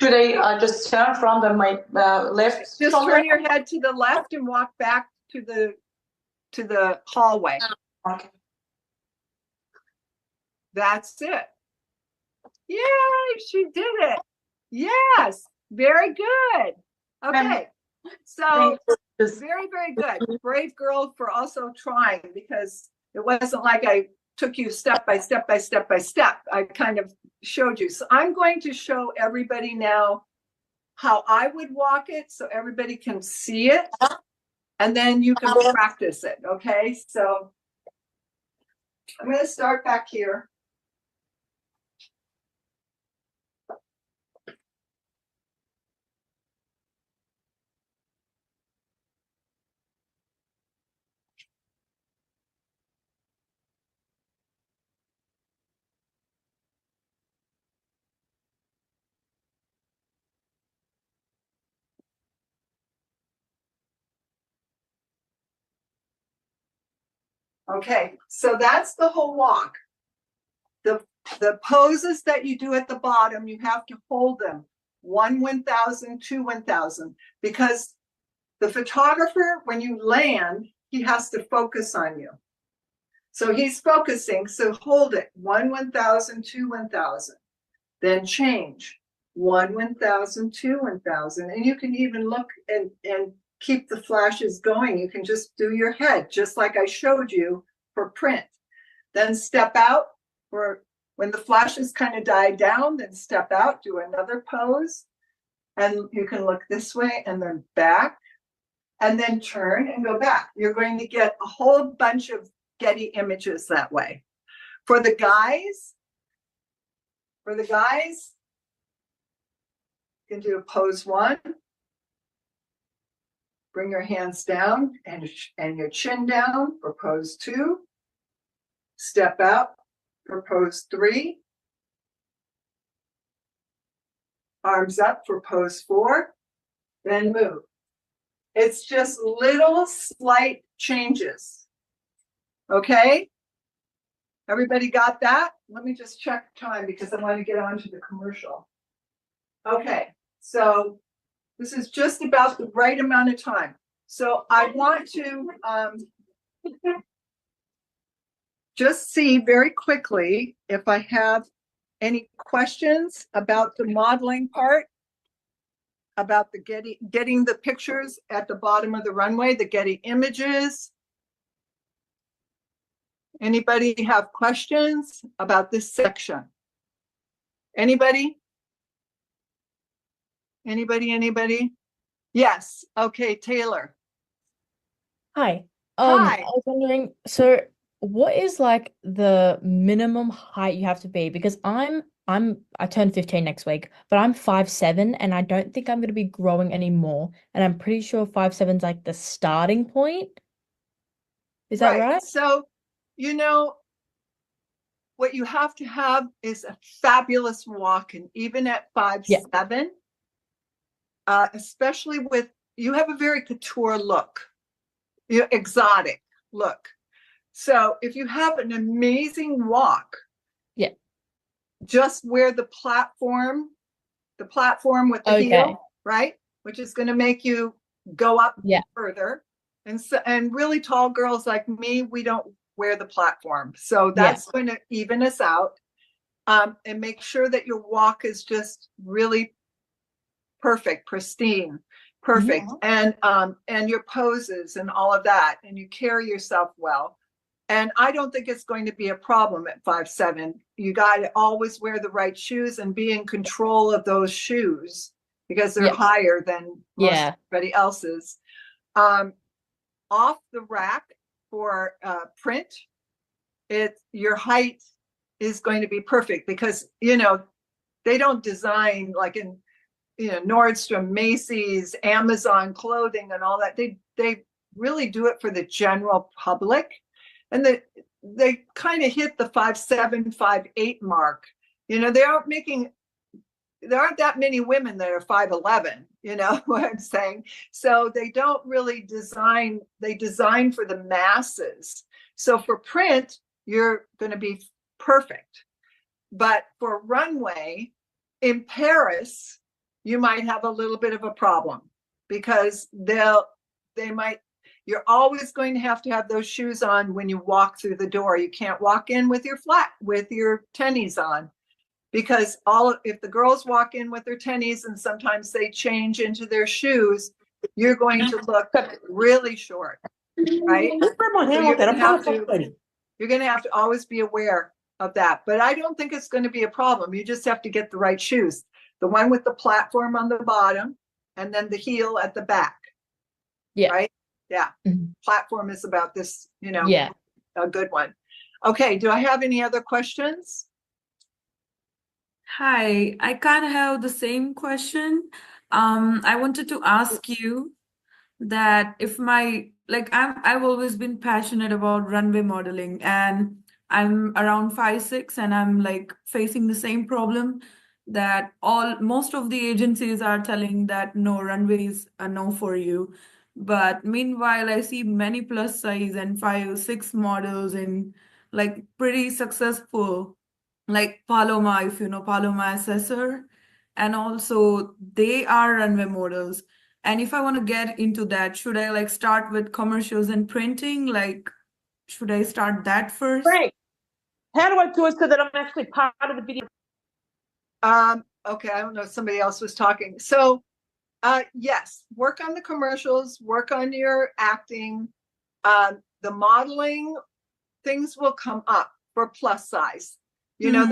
Should I just turn from my left Just shoulder? turn your head to the left and walk back to the hallway. Okay. That's it. Yay, she did it. Yes, very good. Okay, so very, very good. Brave girl for also trying, because it wasn't like I took you step by step by step by step. I kind of showed you. So I'm going to show everybody now how I would walk it so everybody can see it, and then you can practice it, okay? So I'm going to start back here. Okay, so that's the whole walk. The poses that you do at the bottom, you have to hold them 1 1,000, 2 1,000, because the photographer, when you land, he has to focus on you. So he's focusing, so hold it 1 1,000, 2 1,000, then change 1 1,000, 2 1,000, and you can even look and keep the flashes going. You can just do your head, just like I showed you for print. Then step out for when the flashes kind of die down, then step out, do another pose. And you can look this way and then back, and then turn and go back. You're going to get a whole bunch of Getty images that way. For the guys, you can do a pose 1. Bring your hands down and your chin down for pose 2. Step out for pose 3. Arms up for pose 4. Then move. It's just little slight changes. Okay? Everybody got that? Let me just check time because I want to get on to the commercial. Okay, so this is just about the right amount of time. So I want to just see very quickly if I have any questions about the modeling part, about the getting the pictures at the bottom of the runway, the Getty images. Anybody have questions about this section? Anybody? Anybody? Yes. Okay, Taylor. Hi. Hi. I was wondering, so what is like the minimum height you have to be? Because I turn 15 next week, but I'm 5'7" and I don't think I'm gonna be growing anymore. And I'm pretty sure 5'7's like the starting point. Is that right? So, you know, what you have to have is a fabulous walk, and even at 5'7", especially with, you have a very couture look, exotic look. So if you have an amazing walk, just wear the platform with the heel, right? Which is going to make you go up further. And so, and really tall girls like me, we don't wear the platform. So that's going to even us out. And make sure that your walk is just really perfect, pristine, perfect. And your poses and all of that, and you carry yourself well. And I don't think it's going to be a problem at 5'7". You got to always wear the right shoes and be in control of those shoes because they're higher than most everybody else's. Off the rack for print, your height is going to be perfect because, you know, they don't design like in, you know, Nordstrom, Macy's, Amazon clothing and all that. They really do it for the general public. And they kind of hit the 5'7", 5'8" mark. You know, there aren't that many women that are 5'11", you know what I'm saying? So they don't really design, they design for the masses. So for print, you're going to be perfect. But for runway in Paris, you might have a little bit of a problem because you're always going to have those shoes on when you walk through the door. You can't walk in with your tennies on, because if the girls walk in with their tennies and sometimes they change into their shoes, you're going to look really short, right? So you're going to have to always be aware of that. But I don't think it's going to be a problem. You just have to get the right shoes. The one with the platform on the bottom and then the heel at the back. Right? Yeah. Platform is about this, you know, a good one. Okay. Do I have any other questions? Hi, I kind of have the same question. I wanted to ask you that if I've always been passionate about runway modeling, and I'm around 5'6", and I'm like facing the same problem that most of the agencies are telling that no, runways are no for you. But meanwhile, I see many plus size and 5'6" models and like pretty successful, like Paloma, if you know Paloma Assessor, and also they are runway models. And if I want to get into that, should I like start with commercials and printing? Like, should I start that first? Great. How do I do it so that I'm actually part of the video? Okay, I don't know, somebody else was talking. So yes, work on the commercials, work on your acting. The modeling, things will come up for plus size. You know,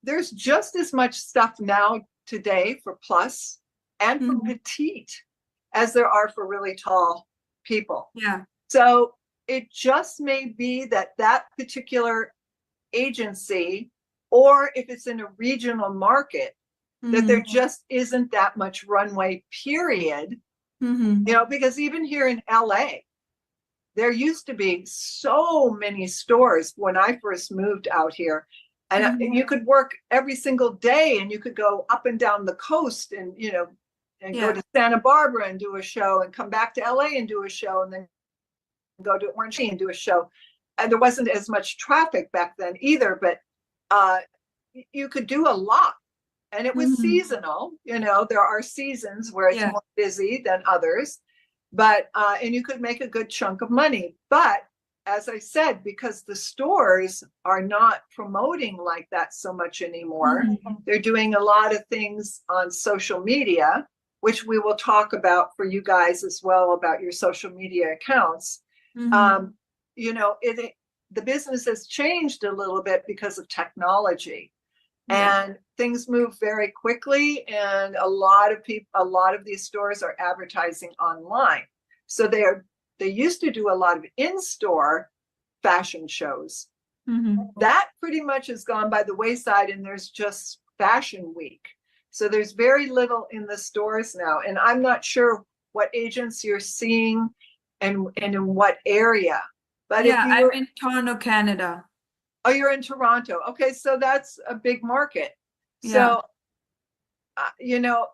there's just as much stuff now today for plus and for petite as there are for really tall people. Yeah. So it just may be that particular agency, or if it's in a regional market, that there just isn't that much runway, period. You know, because even here in LA, there used to be so many stores when I first moved out here, and you could work every single day, and you could go up and down the coast, and you know, and go to Santa Barbara and do a show, and come back to LA and do a show, and then go to Orange and do a show. And there wasn't as much traffic back then either, but you could do a lot. And it was seasonal, you know, there are seasons where it's more busy than others. But, and you could make a good chunk of money. But as I said, because the stores are not promoting like that so much anymore, they're doing a lot of things on social media, which we will talk about for you guys as well, about your social media accounts. You know, the business has changed a little bit because of technology. And things move very quickly, and a lot of these stores are advertising online. So they used to do a lot of in-store fashion shows. That pretty much has gone by the wayside, and there's just Fashion Week. So there's very little in the stores now, and I'm not sure what agents you're seeing and in what area. But Yeah, if you're I'm in Toronto, Canada. Oh, you're in Toronto. Okay, so that's a big market. Yeah. So, you know,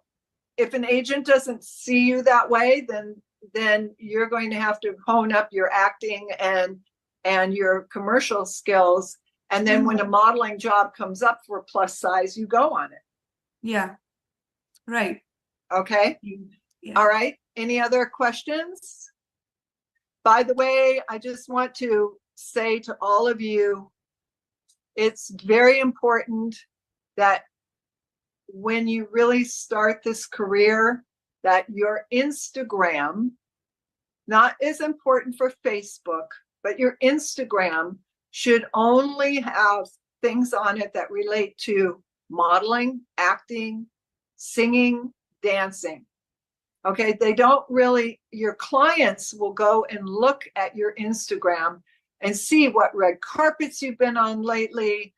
if an agent doesn't see you that way, then you're going to have to hone up your acting and your commercial skills. And then when a modeling job comes up for plus size, you go on it. Yeah. Right. Okay. Yeah. All right. Any other questions? By the way, I just want to say to all of you, it's very important that when you really start this career, that your Instagram, not as important for Facebook, but your Instagram should only have things on it that relate to modeling, acting, singing, dancing. Okay, they don't really, your clients will go and look at your Instagram and see what red carpets you've been on lately.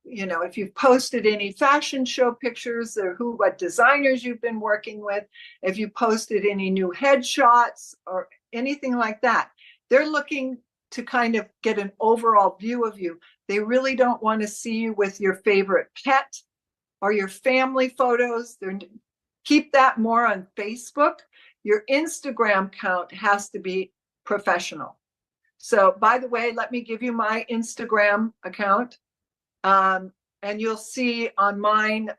You know, if you've posted any fashion show pictures or what designers you've been working with, if you posted any new headshots or anything like that. They're looking to kind of get an overall view of you. They really don't want to see you with your favorite pet or your family photos. Keep that more on Facebook. Your Instagram account has to be professional. So, by the way, let me give you my Instagram account. And you'll see on mine,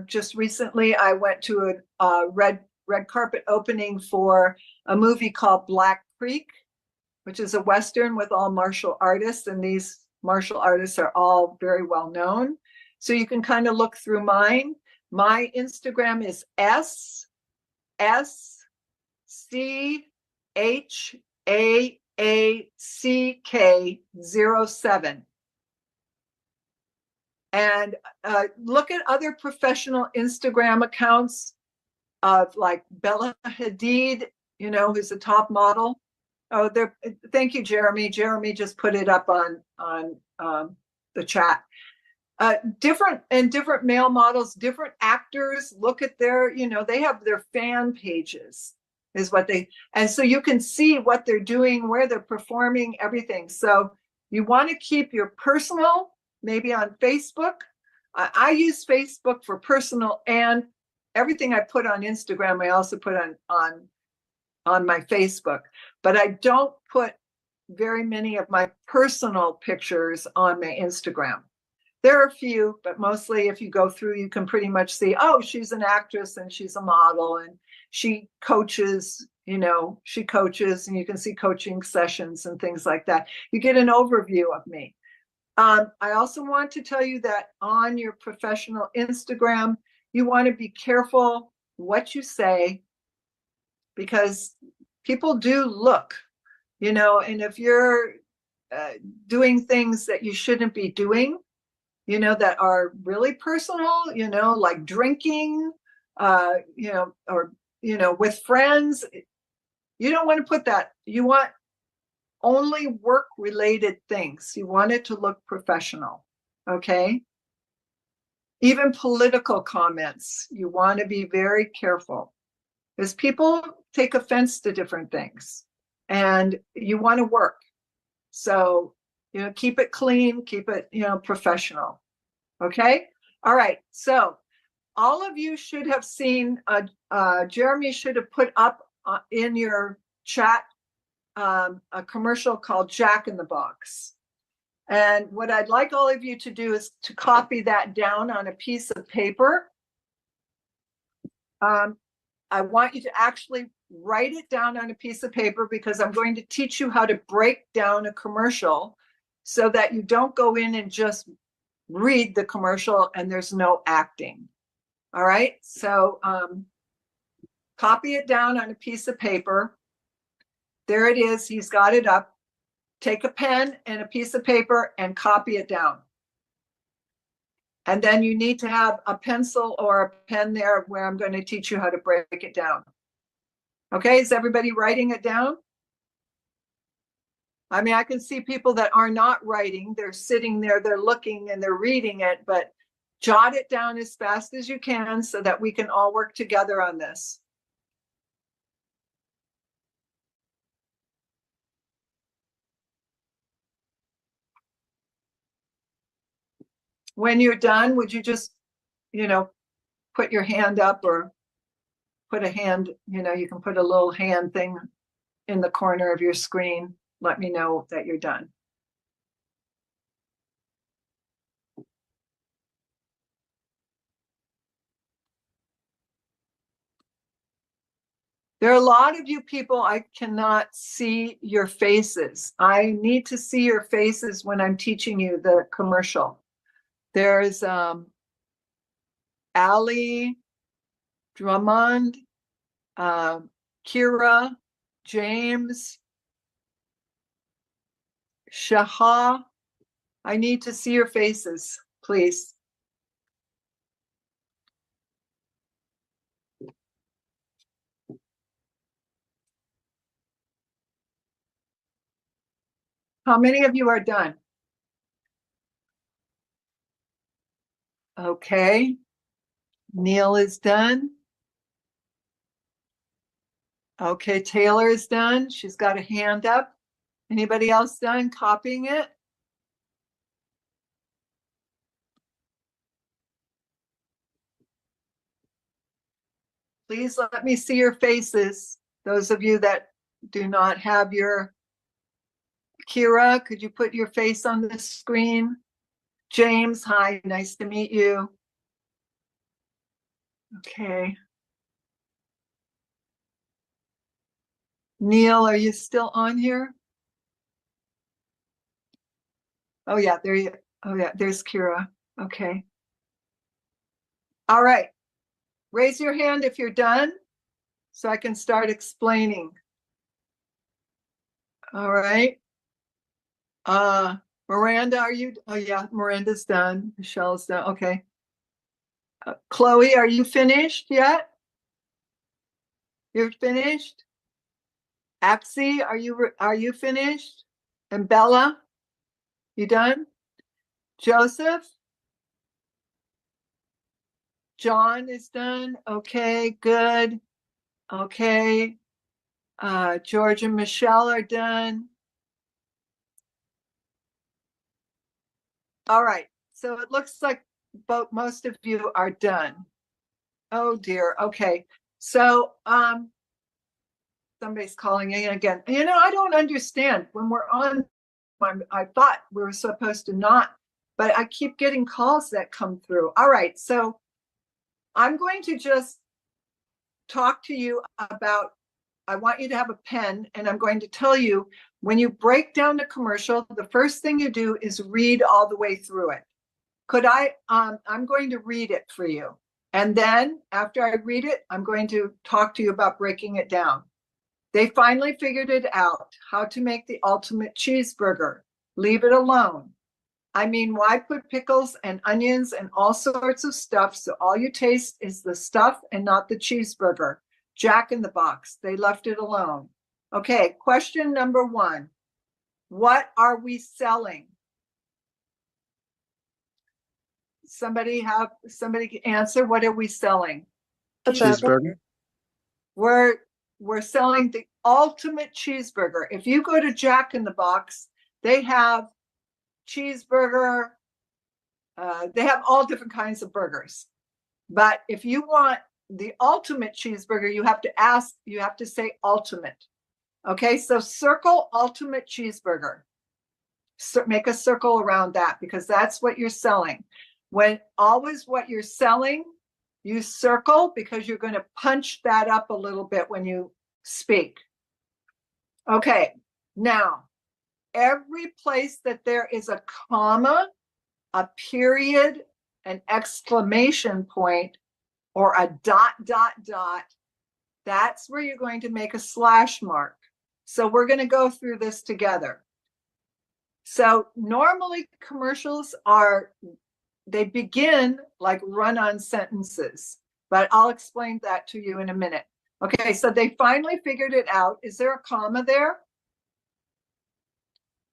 just recently, I went to a red carpet opening for a movie called Black Creek, which is a Western with all martial artists. And these martial artists are all very well known. So you can kind of look through mine. My Instagram is SSCHAACK07. And look at other professional Instagram accounts of like Bella Hadid, you know, who's a top model. Oh, thank you, Jeremy. Jeremy just put it up on the chat. Different male models, different actors, look at their, you know, they have their fan pages is what and so you can see what they're doing, where they're performing, everything. So you want to keep your personal, maybe on Facebook. I use Facebook for personal, and everything I put on Instagram, I also put on my Facebook, but I don't put very many of my personal pictures on my Instagram. There are a few, but mostly if you go through, you can pretty much see, oh, she's an actress and she's a model and she coaches, you know, and you can see coaching sessions and things like that. You get an overview of me. I also want to tell you that on your professional Instagram, you want to be careful what you say, because people do look, you know, and if you're doing things that you shouldn't be doing, you know, that are really personal, you know, like drinking, you know, or, you know, with friends, you don't want to put that. You want only work related things. You want it to look professional. Okay. Even political comments, you want to be very careful, because people take offense to different things and you want to work. So, you know, keep it clean, keep it, you know, professional. Okay. All right. So all of you should have seen, Jeremy should have put up in your chat a commercial called Jack in the Box. And what I'd like all of you to do is to copy that down on a piece of paper. I want you to actually write it down on a piece of paper because I'm going to teach you how to break down a commercial so that you don't go in and just read the commercial and there's no acting. All right, so copy it down on a piece of paper. There it is, he's got it up. Take a pen and a piece of paper and copy it down. And then you need to have a pencil or a pen there where I'm going to teach you how to break it down. Okay, is everybody writing it down? I mean, I can see people that are not writing. They're sitting there, they're looking and they're reading it, but jot it down as fast as you can so that we can all work together on this. When you're done, would you just, put your hand up or put a hand, you can put a little hand thing in the corner of your screen. Let me know that you're done. There are a lot of you people, I cannot see your faces. I need to see your faces when I'm teaching you the commercial. There's Ali, Drummond, Kira, James, Shaha. I need to see your faces, please. How many of you are done? Okay. Neil is done. Okay, Taylor is done. She's got a hand up. Anybody else done copying it? Please let me see your faces. Those of you that do not have your Kira, could you put your face on the screen? James, hi, nice to meet you. Okay. Neil, are you still on here? Oh yeah, there's Kira. Okay. All right. Raise your hand if you're done so I can start explaining. All right. Miranda, are you? Oh yeah, Miranda's done. Michelle's done. Okay. Chloe, are you finished yet? You're finished? Axie, are you finished? And Bella, you done? Joseph? John is done. Okay, good. Okay. George and Michelle are done. All right. So it looks like most of you are done. Oh dear. Okay. So somebody's calling in again. I don't understand when we're on. I thought we were supposed to not, but I keep getting calls that come through. All right. So I'm going to just talk to you about, I want you to have a pen and I'm going to tell you when you break down the commercial, the first thing you do is read all the way through it. I'm going to read it for you. And then after I read it, I'm going to talk to you about breaking it down. They finally figured it out, how to make the ultimate cheeseburger. Leave it alone. I mean, why put pickles and onions and all sorts of stuff so all you taste is the stuff and not the cheeseburger? Jack in the Box, they left it alone. Okay, question number 1. What are we selling? Somebody answer, what are we selling? A cheeseburger. We're selling the ultimate cheeseburger. If you go to Jack in the Box, they have cheeseburger, they have all different kinds of burgers. But if you want the ultimate cheeseburger, you have to say ultimate. Okay, so circle ultimate cheeseburger. So make a circle around that because that's what you're selling. Always what you're selling, you circle because you're going to punch that up a little bit when you speak. Okay, now, every place that there is a comma, a period, an exclamation point, or a dot, that's where you're going to make a slash mark. So we're going to go through this together. So normally commercials they begin like run-on sentences, but I'll explain that to you in a minute. Okay, so they finally figured it out. Is there a comma there?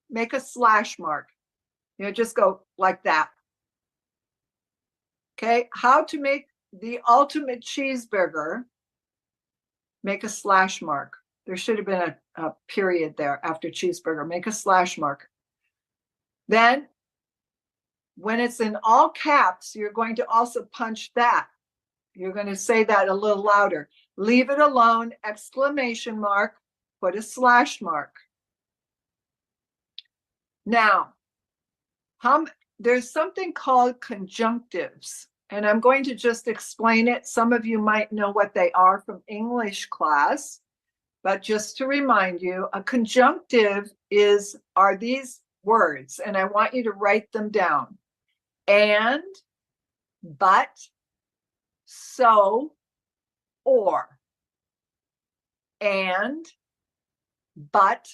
Make a slash mark. Just go like that. Okay, how to make the ultimate cheeseburger? Make a slash mark. There should have been a period there after cheeseburger. Make a slash mark. Then, when it's in all caps, you're going to also punch that. You're going to say that a little louder. Leave it alone, exclamation mark, put a slash mark. Now, there's something called conjunctives, and I'm going to just explain it. Some of you might know what they are from English class, but just to remind you, a conjunctive are these words, and I want you to write them down. And, but, so, or. And, but,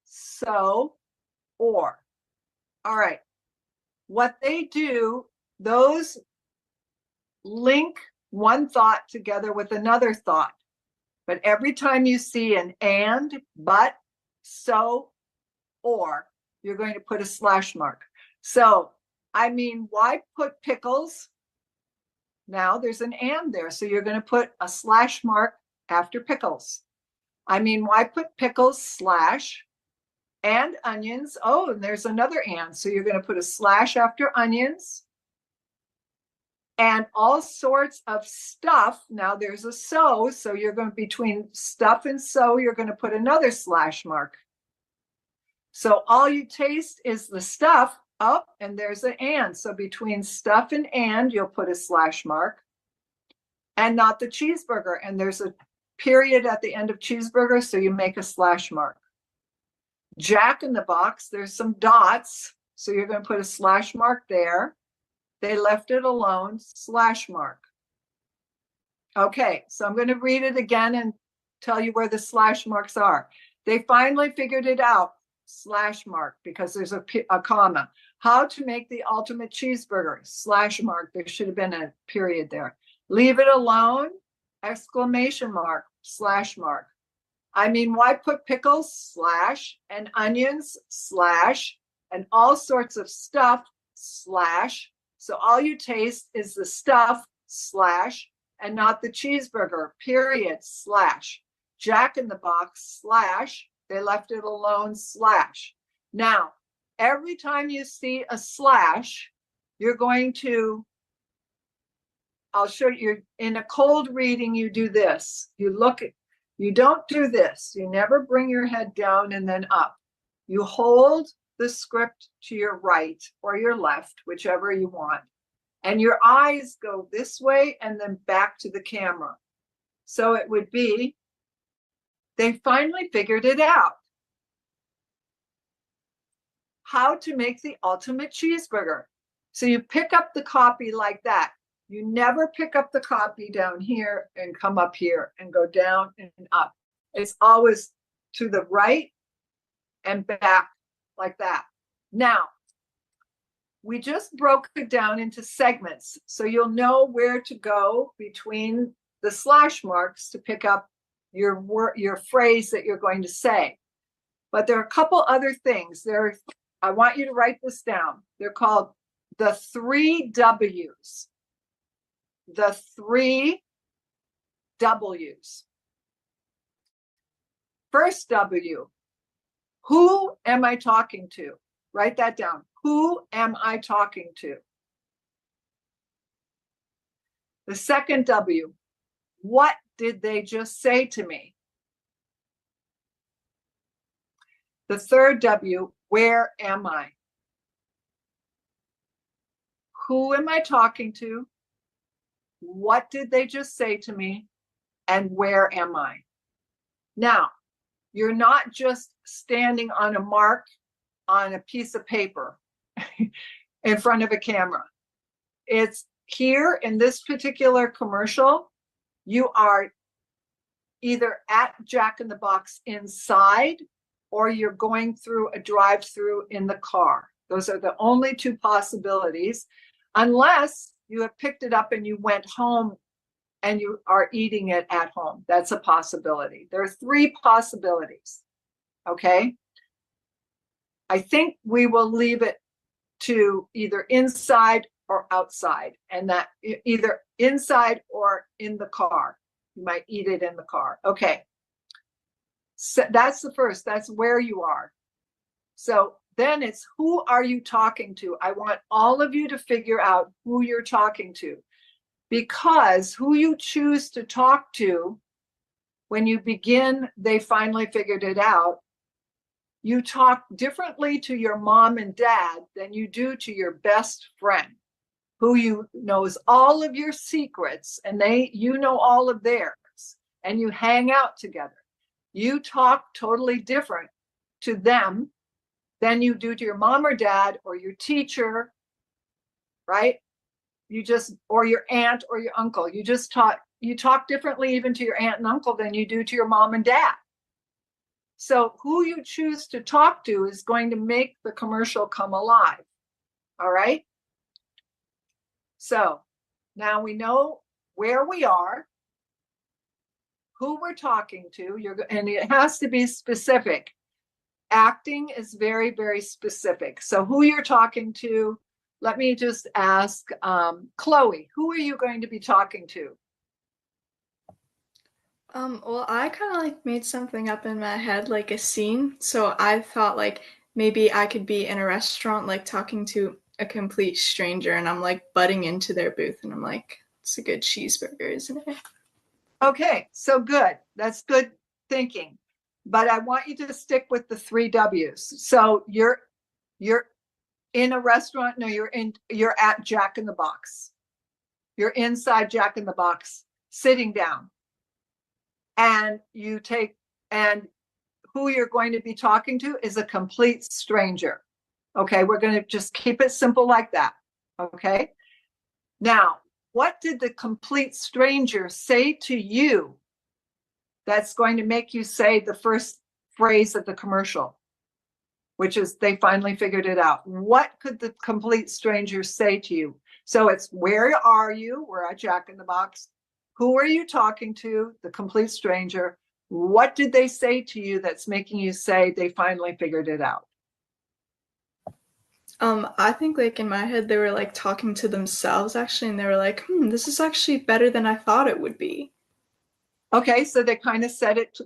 so, or. All right. What they do, those link one thought together with another thought. But every time you see an and, but, so, or, you're going to put a slash mark. So, why put pickles? Now there's an and there, so you're going to put a slash mark after pickles. Why put pickles slash and onions? Oh, and there's another and, so you're going to put a slash after onions. And all sorts of stuff. Now there's a so you're going to, between stuff and so, you're going to put another slash mark. So all you taste is the stuff. Oh, and there's an and. So between stuff and you'll put a slash mark. And not the cheeseburger. And there's a period at the end of cheeseburger, so you make a slash mark. Jack in the Box, there's some dots, so you're going to put a slash mark there. They left it alone, slash mark. Okay, so I'm going to read it again and tell you where the slash marks are. They finally figured it out, slash mark, because there's a comma. How to make the ultimate cheeseburger, slash mark. There should have been a period there. Leave it alone, exclamation mark, slash mark. Why put pickles, slash, and onions, slash, and all sorts of stuff, slash. So all you taste is the stuff, slash, and not the cheeseburger, period, slash. Jack in the Box, slash, they left it alone, slash. Now, every time you see a slash, you're going to, I'll show you, in a cold reading, you do this. You don't do this. You never bring your head down and then up. You hold the script to your right or your left, whichever you want. And your eyes go this way and then back to the camera. So it would be, they finally figured it out. How to make the ultimate cheeseburger. So you pick up the copy like that. You never pick up the copy down here and come up here and go down and up. It's always to the right and back like that. Now, we just broke it down into segments, so you'll know where to go between the slash marks to pick up your phrase that you're going to say. But there are a couple other things. I want you to write this down. They're called the 3 W's. The 3 W's. First W, who am I talking to? Write that down. Who am I talking to? The second W, what did they just say to me? The third W, where am I? Who am I talking to? What did they just say to me? And where am I? Now, you're not just standing on a mark on a piece of paper in front of a camera. It's here in this particular commercial, you are either at Jack in the Box inside, or you're going through a drive-through in the car. Those are the only two possibilities, unless you have picked it up and you went home and you are eating it at home. That's a possibility. There are three possibilities, okay? I think we will leave it to either inside or outside, and that either inside or in the car. You might eat it in the car. Okay. So that's the first, that's where you are. So then it's, who are you talking to? I want all of you to figure out who you're talking to, because who you choose to talk to when you begin, they finally figured it out. You talk differently to your mom and dad than you do to your best friend, who you knows all of your secrets, and you know all of theirs, and you hang out together. You talk totally different to them than you do to your mom or dad or your teacher, right? Or your aunt or your uncle. You talk differently even to your aunt and uncle than you do to your mom and dad. So who you choose to talk to is going to make the commercial come alive. All right? So now we know where we are, who we're talking to, and it has to be specific. Acting is very, very specific. So who you're talking to, let me just ask, Chloe, who are you going to be talking to? Well, I kind of like made something up in my head, like a scene. So I thought like maybe I could be in a restaurant, like talking to a complete stranger, and I'm like butting into their booth, and I'm like, it's a good cheeseburger, isn't it? Okay, so good. That's good thinking. But I want you to stick with the 3 W's. So you're in a restaurant. No, you're at Jack in the Box. You're inside Jack in the Box, sitting down. And who you're going to be talking to is a complete stranger. Okay, we're going to just keep it simple like that. Okay. Now, what did the complete stranger say to you that's going to make you say the first phrase of the commercial, which is, they finally figured it out? What could the complete stranger say to you? So it's, where are you? We're at Jack in the Box. Who are you talking to? The complete stranger. What did they say to you that's making you say they finally figured it out? I think like in my head, they were like talking to themselves actually, and they were like, this is actually better than I thought it would be. Okay, so they kind of said it,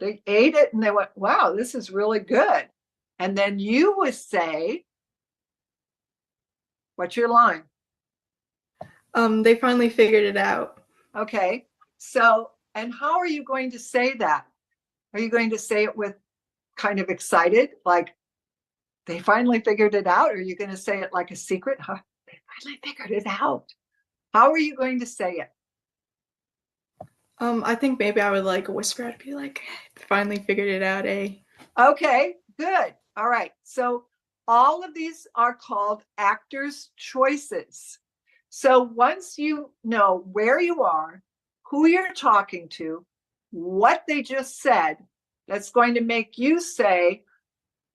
they ate it and they went, wow, this is really good. And then you would say, what's your line? They finally figured it out. Okay, so, and how are you going to say that? Are you going to say it with kind of excited, like they finally figured it out? Or are you going to say it like a secret? Huh? They finally figured it out. How are you going to say it? I think maybe I would like whisper. I'd be like, finally figured it out, eh? Okay, good. All right. So all of these are called actors' choices. So once you know where you are, who you're talking to, what they just said, that's going to make you say,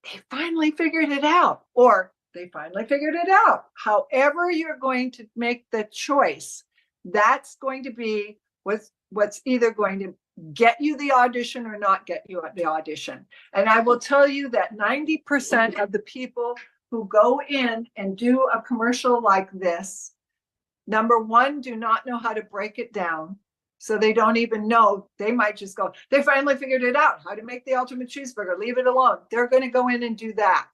they finally figured it out, or they finally figured it out. However you're going to make the choice, that's going to be what's either going to get you the audition or not get you the audition. And I will tell you that 90% of the people who go in and do a commercial like this, number one, do not know how to break it down. So they don't even know. They might just go, they finally figured it out, how to make the ultimate cheeseburger, leave it alone. They're going to go in and do that.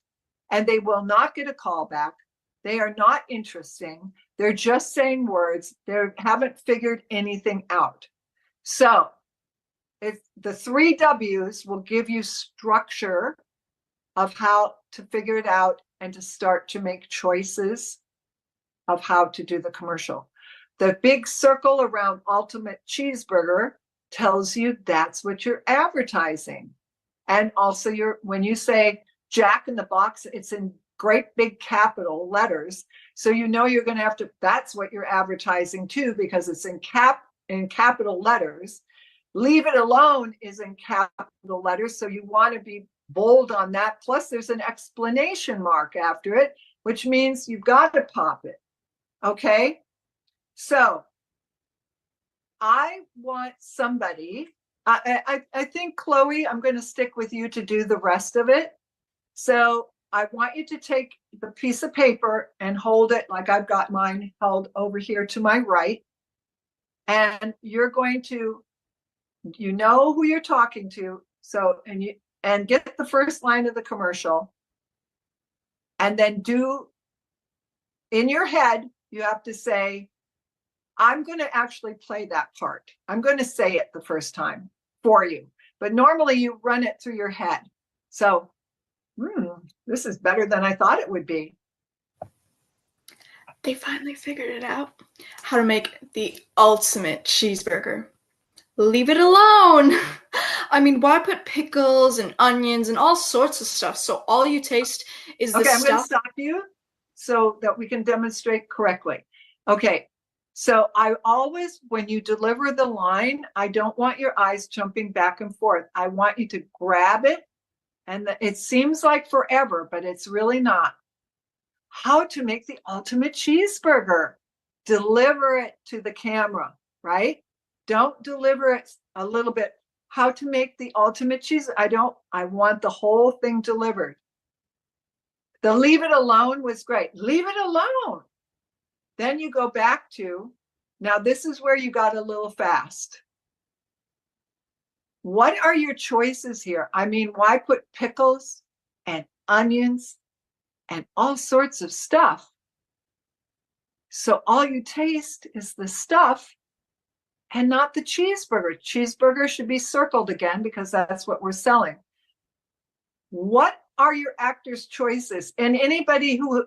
And they will not get a call back. They are not interesting. They're just saying words. They haven't figured anything out. So the 3 W's will give you structure of how to figure it out and to start to make choices of how to do the commercial. The big circle around ultimate cheeseburger tells you that's what you're advertising. And also when you say Jack in the Box, it's in great big capital letters. So you know you're going to have to, that's what you're advertising too, because it's in capital letters. Leave It Alone is in capital letters. So you want to be bold on that. Plus there's an exclamation mark after it, which means you've got to pop it. Okay. So I want somebody, I think, Chloe, I'm going to stick with you to do the rest of it. So I want you to take the piece of paper and hold it like I've got mine held over here to my right. And you're going to, you know who you're talking to. So, and get the first line of the commercial. And then do, in your head, you have to say, I'm going to actually play that part. I'm going to say it the first time for you. But normally you run it through your head. So, this is better than I thought it would be. They finally figured it out. How to make the ultimate cheeseburger. Leave it alone. I mean, why put pickles and onions and all sorts of stuff so all you taste is the Okay, I'm going to stuff? stop you so that we can demonstrate correctly. Okay, so I always, when you deliver the line, I don't want your eyes jumping back and forth. I want you to grab it, and it seems like forever, but it's really not. How to make the ultimate cheeseburger. Deliver it to the camera, right? Don't deliver it a little bit. How to make the ultimate cheese. I want the whole thing delivered. The Leave It Alone was great. Leave it alone. Then you go back to, now this is where you got a little fast. What are your choices here? I mean, why put pickles and onions and all sorts of stuff? So all you taste is the stuff and not the cheeseburger. Cheeseburger should be circled again because that's what we're selling. What are your actors' choices? And anybody who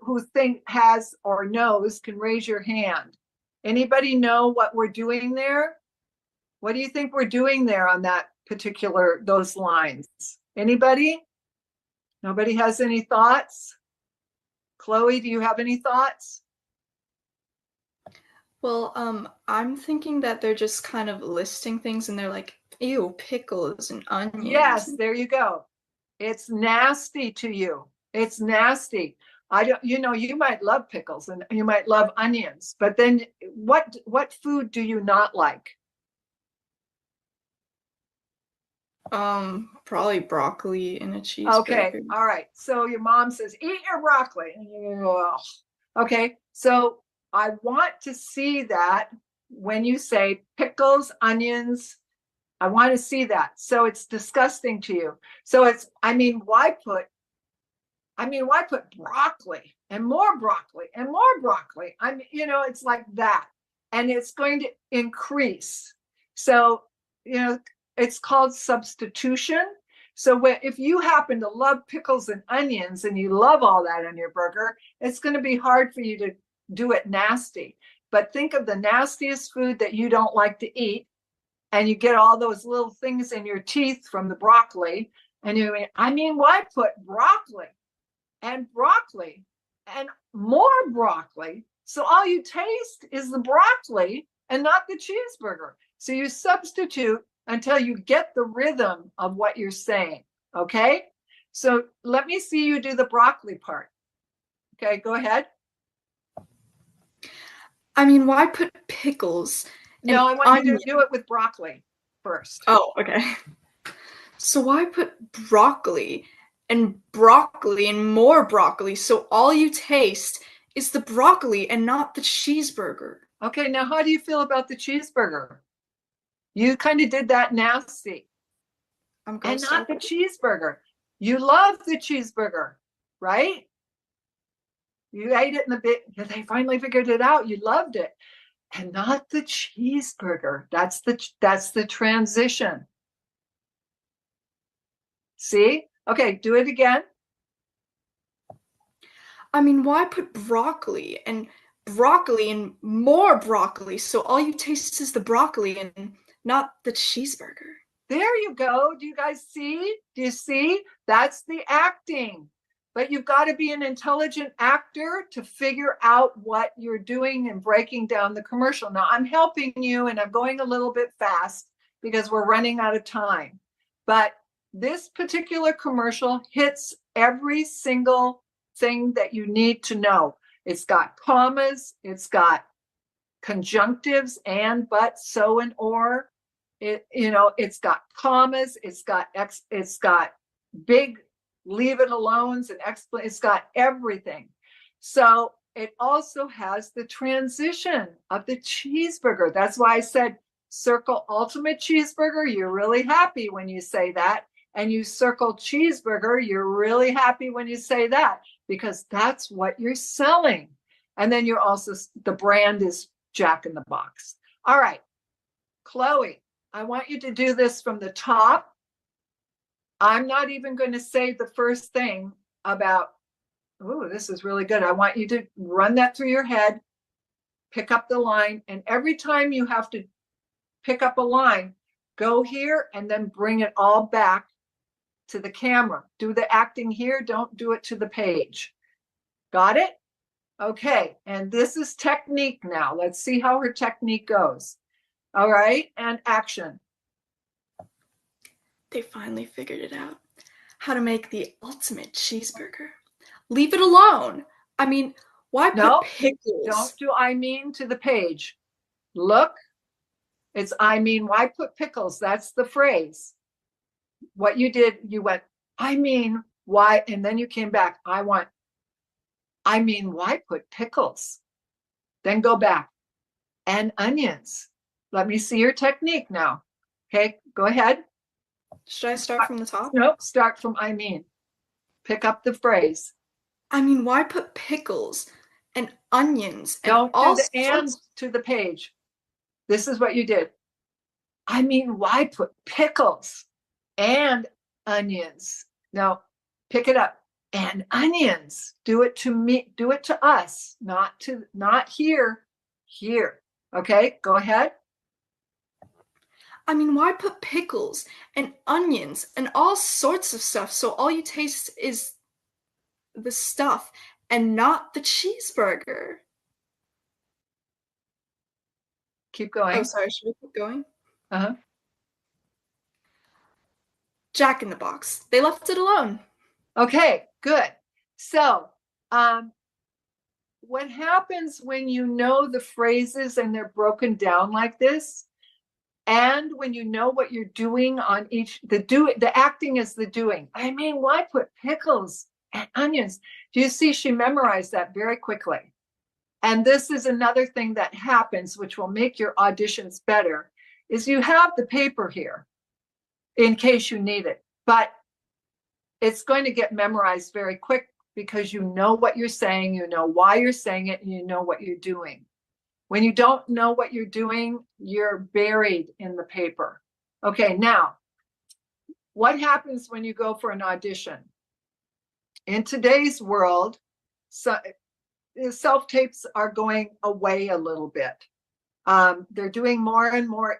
has or knows can raise your hand. Anybody know what we're doing there? What do you think we're doing there on that particular, those lines? Anybody? Nobody has any thoughts? Chloe, do you have any thoughts? Well, I'm thinking that they're just kind of listing things and they're like, ew, pickles and onions. Yes, there you go. It's nasty to you. It's nasty. You might love pickles and you might love onions, but then what food do you not like? Probably broccoli in a cheeseburger. Okay, all right. So your mom says, eat your broccoli. And you go, ugh. Okay, so I want to see that when you say pickles, onions, I want to see that. So it's disgusting to you. So why put broccoli and more broccoli and more broccoli? It's like that. And it's going to increase. So, it's called substitution. So if you happen to love pickles and onions and you love all that on your burger, it's going to be hard for you to do it nasty. But think of the nastiest food that you don't like to eat, and you get all those little things in your teeth from the broccoli. And why put broccoli and more broccoli? So all you taste is the broccoli and not the cheeseburger. So you substitute until you get the rhythm of what you're saying. Okay? So let me see you do the broccoli part. Okay, go ahead. Why put pickles? No, I want you to do it with broccoli first. Oh, okay. So why put broccoli and more broccoli so all you taste is the broccoli and not the cheeseburger? Okay, now how do you feel about the cheeseburger? You kind of did that nasty. And not the cheeseburger. You love the cheeseburger, right? You ate it in the bit. They finally figured it out. You loved it. And not the cheeseburger. That's the transition. See? Okay, do it again. Why put broccoli and more broccoli so all you taste is the broccoli and not the cheeseburger. There you go. Do you guys see? Do you see? That's the acting. But you've got to be an intelligent actor to figure out what you're doing and breaking down the commercial. Now, I'm helping you and I'm going a little bit fast because we're running out of time. But this particular commercial hits every single thing that you need to know. It's got commas, it's got conjunctives, and, but, so, and, or. It's got commas, it's got big leave it alones and it's got everything. So it also has the transition of the cheeseburger. That's why I said circle ultimate cheeseburger. You're really happy when you say that. And you circle cheeseburger. You're really happy when you say that because that's what you're selling. And then you're also, the brand is Jack in the Box. All right, Chloe, I want you to do this from the top. I'm not even going to say the first thing about, oh, this is really good. I want you to run that through your head, pick up the line, and every time you have to pick up a line, go here and then bring it all back to the camera. Do the acting here, don't do it to the page. Got it? Okay, and this is technique now. Let's see how her technique goes. All right, and action. They finally figured it out. How to make the ultimate cheeseburger. Leave it alone. I mean, why No, put pickles? Don't do I mean to the page. Look, it's I mean, why put pickles? That's the phrase. What you did, you went, I mean, why? And then you came back. I mean, why put pickles? Then go back. And onions. Let me see your technique now. Okay, go ahead. Should I start from the top? Nope, start from I mean. Pick up the phrase. I mean, why put pickles and onions and Don't all do the and sorts? to the page. This is what you did. I mean, why put pickles and onions? Now, pick it up. And onions. Do it to me. Do it to us. Not here. Here. Okay, go ahead. I mean, why put pickles and onions and all sorts of stuff so all you taste is the stuff and not the cheeseburger? Keep going. Oh, sorry, should we keep going? Uh-huh. Jack in the Box. They left it alone. Okay, good. So, what happens when you know the phrases and they're broken down like this, and when you know what you're doing on each, the acting is the doing. I mean, why put pickles and onions? Do you see she memorized that very quickly? And this is another thing that happens, which will make your auditions better, is you have the paper here in case you need it, but it's going to get memorized very quick because you know what you're saying, you know why you're saying it, and you know what you're doing. When you don't know what you're doing, you're buried in the paper. Okay, now, what happens when you go for an audition? In today's world, self-tapes are going away a little bit. They're doing more and more.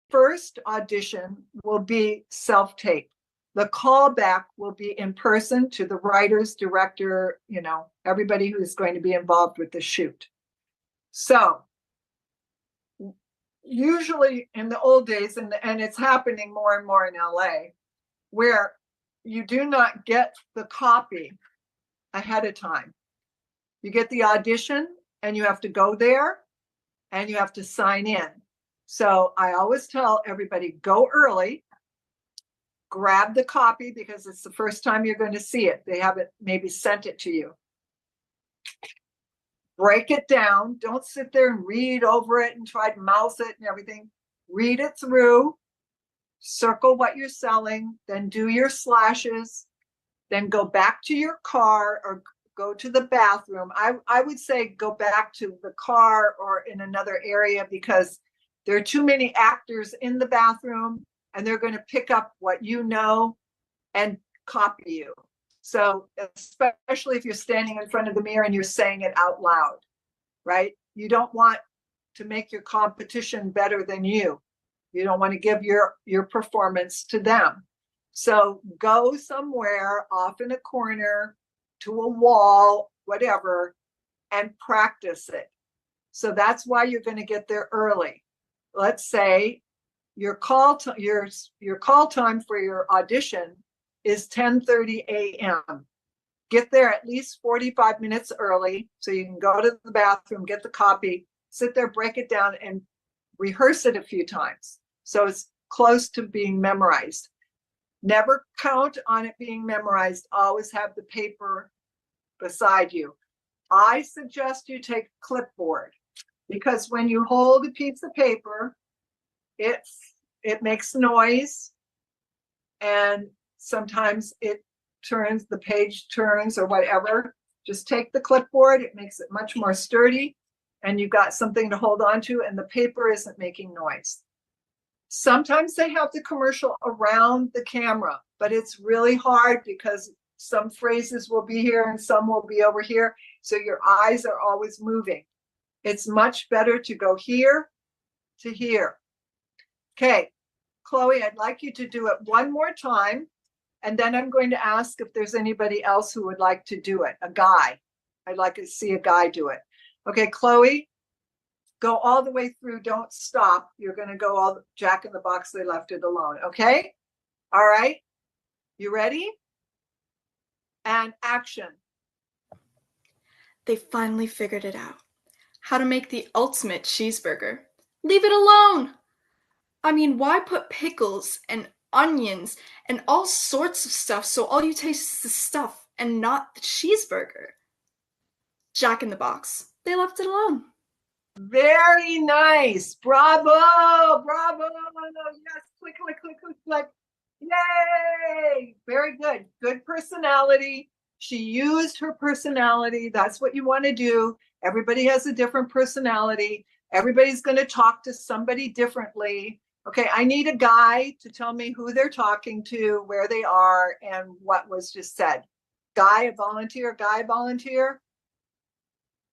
First audition will be self-tape. The callback will be in person to the writers, director, everybody who is going to be involved with the shoot. So usually in the old days, and it's happening more and more in LA, where you do not get the copy ahead of time. You get the audition and you have to go there and you have to sign in. So I always tell everybody, go early, grab the copy because it's the first time you're going to see it. They haven't maybe sent it to you. Break it down. Don't sit there and read over it and try to mouth it and everything. Read it through, circle what you're selling, then do your slashes, then go back to your car or go to the bathroom. I would say go back to the car or in another area because there are too many actors in the bathroom and they're going to pick up what you know and copy you. So especially if you're standing in front of the mirror and you're saying it out loud, right? You don't want to make your competition better than you. You don't want to give your performance to them. So go somewhere off in a corner to a wall, whatever, and practice it. So that's why you're going to get there early. Let's say your call time for your audition is 10:30 a.m. Get there at least 45 minutes early so you can go to the bathroom, get the copy, sit there, break it down, and rehearse it a few times. So it's close to being memorized. Never count on it being memorized. Always have the paper beside you. I suggest you take a clipboard because when you hold a piece of paper, it makes noise, and sometimes the page turns or whatever. Just take the clipboard. It makes it much more sturdy, and you've got something to hold on to, and the paper isn't making noise. Sometimes they have the commercial around the camera, but it's really hard because some phrases will be here and some will be over here. So your eyes are always moving. It's much better to go here to here. Okay, Chloe, I'd like you to do it one more time. And then I'm going to ask if there's anybody else who would like to do it. A guy. I'd like to see a guy do it. Okay, Chloe, go all the way through. Don't stop. You're going to go all Jack in the Box, they left it alone. Okay? All right. You ready? And action. They finally figured it out. How to make the ultimate cheeseburger. Leave it alone! I mean, why put pickles and onions and all sorts of stuff so all you taste is the stuff and not the cheeseburger? Jack in the Box. They left it alone. Very nice. Bravo. Bravo. Yes. Click, click, click, click, click. Yay. Very good. Good personality. She used her personality. That's what you want to do. Everybody has a different personality. Everybody's going to talk to somebody differently. Okay, I need a guy to tell me who they're talking to, where they are, and what was just said. Guy, a volunteer, guy, volunteer.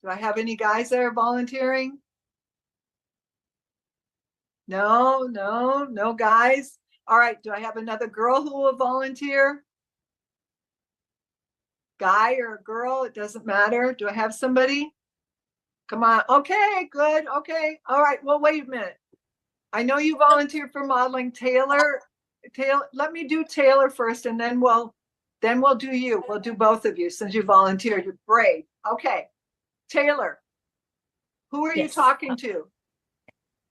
Do I have any guys that are volunteering? No guys. All right, do I have another girl who will volunteer? Guy or a girl, it doesn't matter. Do I have somebody? Come on. Okay, good. Okay. All right. Well, wait a minute. I know you volunteered for modeling. Taylor, let me do Taylor first, and then we'll do you. We'll do both of you since you volunteered. You're brave. Okay. Taylor, who are you Yes. talking to?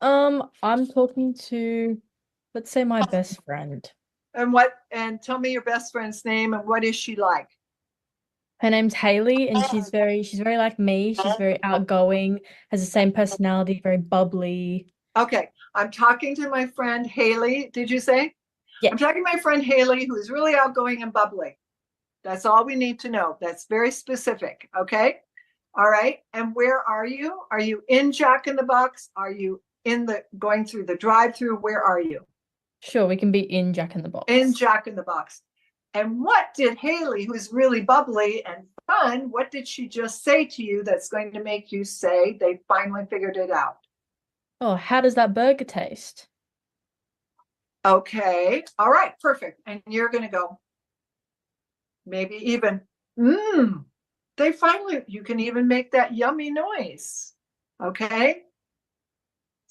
I'm talking to, let's say, my best friend. And tell me your best friend's name and what is she like? Her name's Haley, and she's very like me. She's very outgoing, has the same personality, very bubbly. Okay. I'm talking to my friend Haley. Did you say? Yeah. I'm talking to my friend Haley, who is really outgoing and bubbly. That's all we need to know. That's very specific. Okay. All right. And where are you? Are you in Jack in the Box? Are you going through the drive-through? Where are you? Sure, we can be in Jack in the Box. In Jack in the Box. And what did Haley, who's really bubbly and fun, what did she just say to you that's going to make you say they finally figured it out? Oh, how does that burger taste? Okay. All right. Perfect. And you're going to go, maybe even, you can even make that yummy noise. Okay.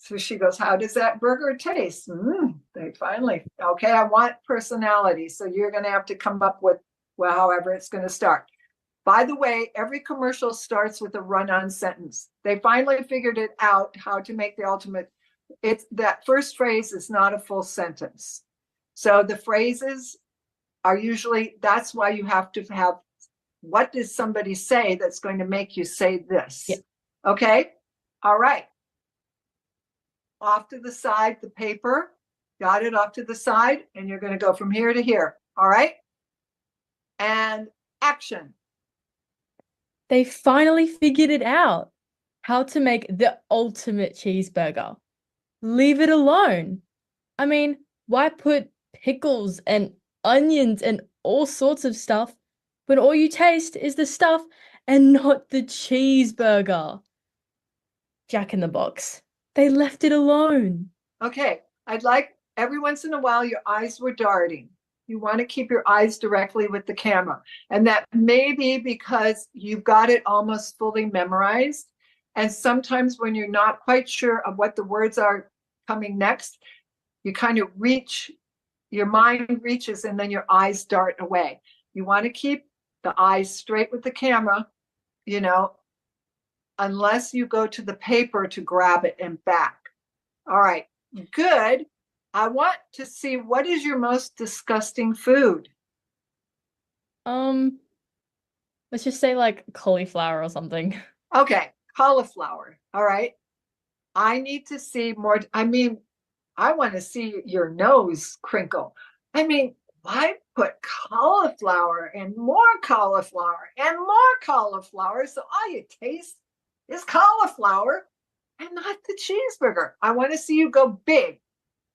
So she goes, how does that burger taste? Okay, I want personality. So you're going to have to come up with, well, however it's going to start. By the way, every commercial starts with a run-on sentence. They finally figured it out how to make the ultimate. It's that first phrase is not a full sentence. So the phrases are usually, that's why you have to have, what does somebody say that's going to make you say this? Yeah. Okay. All right. Off to the side, the paper, got it off to the side, and you're going to go from here to here. All right. And action. They finally figured it out. How to make the ultimate cheeseburger. Leave it alone. I mean, why put pickles and onions and all sorts of stuff when all you taste is the stuff and not the cheeseburger? Jack in the Box. They left it alone. Okay, I'd like every once in a while your eyes were darting. You want to keep your eyes directly with the camera. And that may be because you've got it almost fully memorized. And sometimes when you're not quite sure of what the words are coming next, you kind of reach, your mind reaches, and then your eyes dart away. You want to keep the eyes straight with the camera, you know, unless you go to the paper to grab it and back. All right, good. I want to see, what is your most disgusting food? Let's just say like cauliflower or something. Okay, cauliflower. All right. I need to see more. I mean, I want to see your nose crinkle. I mean, why put cauliflower and more cauliflower and more cauliflower so all you taste is cauliflower and not the cheeseburger? I want to see you go big,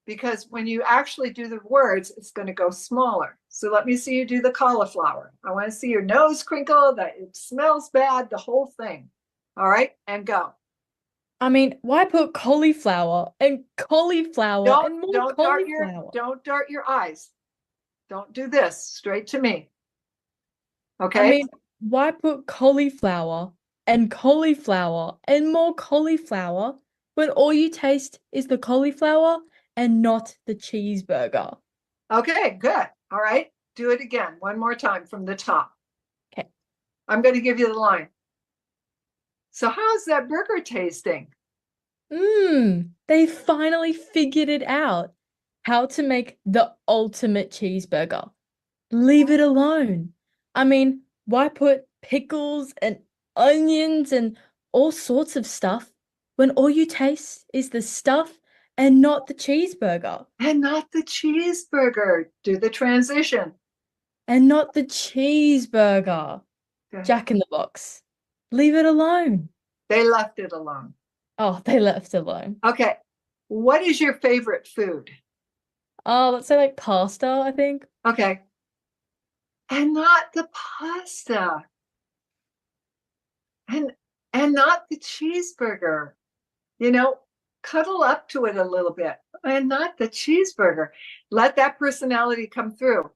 because when you actually do the words, it's going to go smaller. So let me see you do the cauliflower. I want to see your nose crinkle, that it smells bad, the whole thing. All right, and go. I mean, why put cauliflower and cauliflower and more Don't dart cauliflower? your eyes. Don't do this. Straight to me. I Okay? mean, why put cauliflower and more cauliflower when all you taste is the cauliflower and not the cheeseburger? Okay, good. All right. Do it again. One more time from the top. Okay. I'm going to give you the line. So how's that burger tasting? They finally figured it out. How to make the ultimate cheeseburger. Leave it alone. I mean, why put pickles and onions and all sorts of stuff when all you taste is the stuff and not the cheeseburger? And not the cheeseburger. Do the transition. And not the cheeseburger. Good. Jack in the Box. Leave it alone. They left it alone. Oh, they left it alone. Okay. What is your favorite food? Oh, let's say like pasta, I think. Okay. And not the pasta. And not the cheeseburger. You know, cuddle up to it a little bit. And not the cheeseburger. Let that personality come through.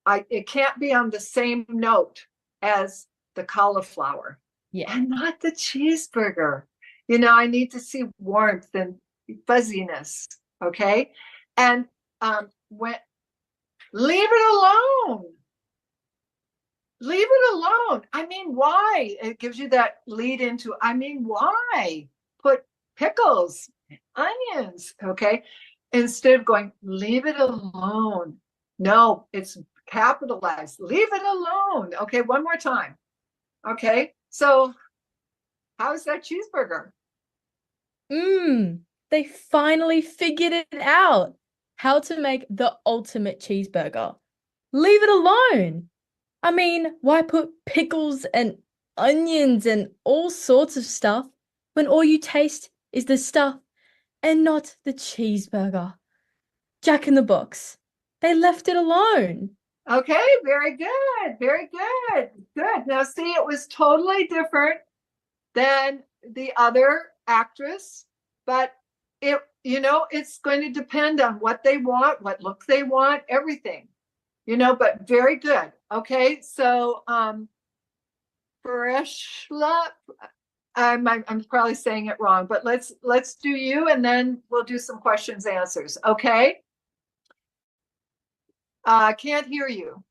It can't be on the same note as the cauliflower. Yeah. And not the cheeseburger. You know, I need to see warmth and fuzziness. Okay. And when leave it alone. Leave it alone. I mean, why? It gives you that lead into, I mean, why? Put pickles, onions, okay? Instead of going, leave it alone. No, it's capitalized. Leave it alone. Okay, one more time. Okay, so how's that cheeseburger? They finally figured it out. How to make the ultimate cheeseburger. Leave it alone. I mean, why put pickles and onions and all sorts of stuff when all you taste is the stuff and not the cheeseburger? Jack in the Box. They left it alone. Okay, very good. Very good. Good. Now, see, it was totally different than the other actress, but it, you know, it's going to depend on what they want, what look they want, everything, you know, but very good. Okay, so Fareshla, I'm probably saying it wrong, but let's do you, and then we'll do some questions, answers. Okay. Can't hear you.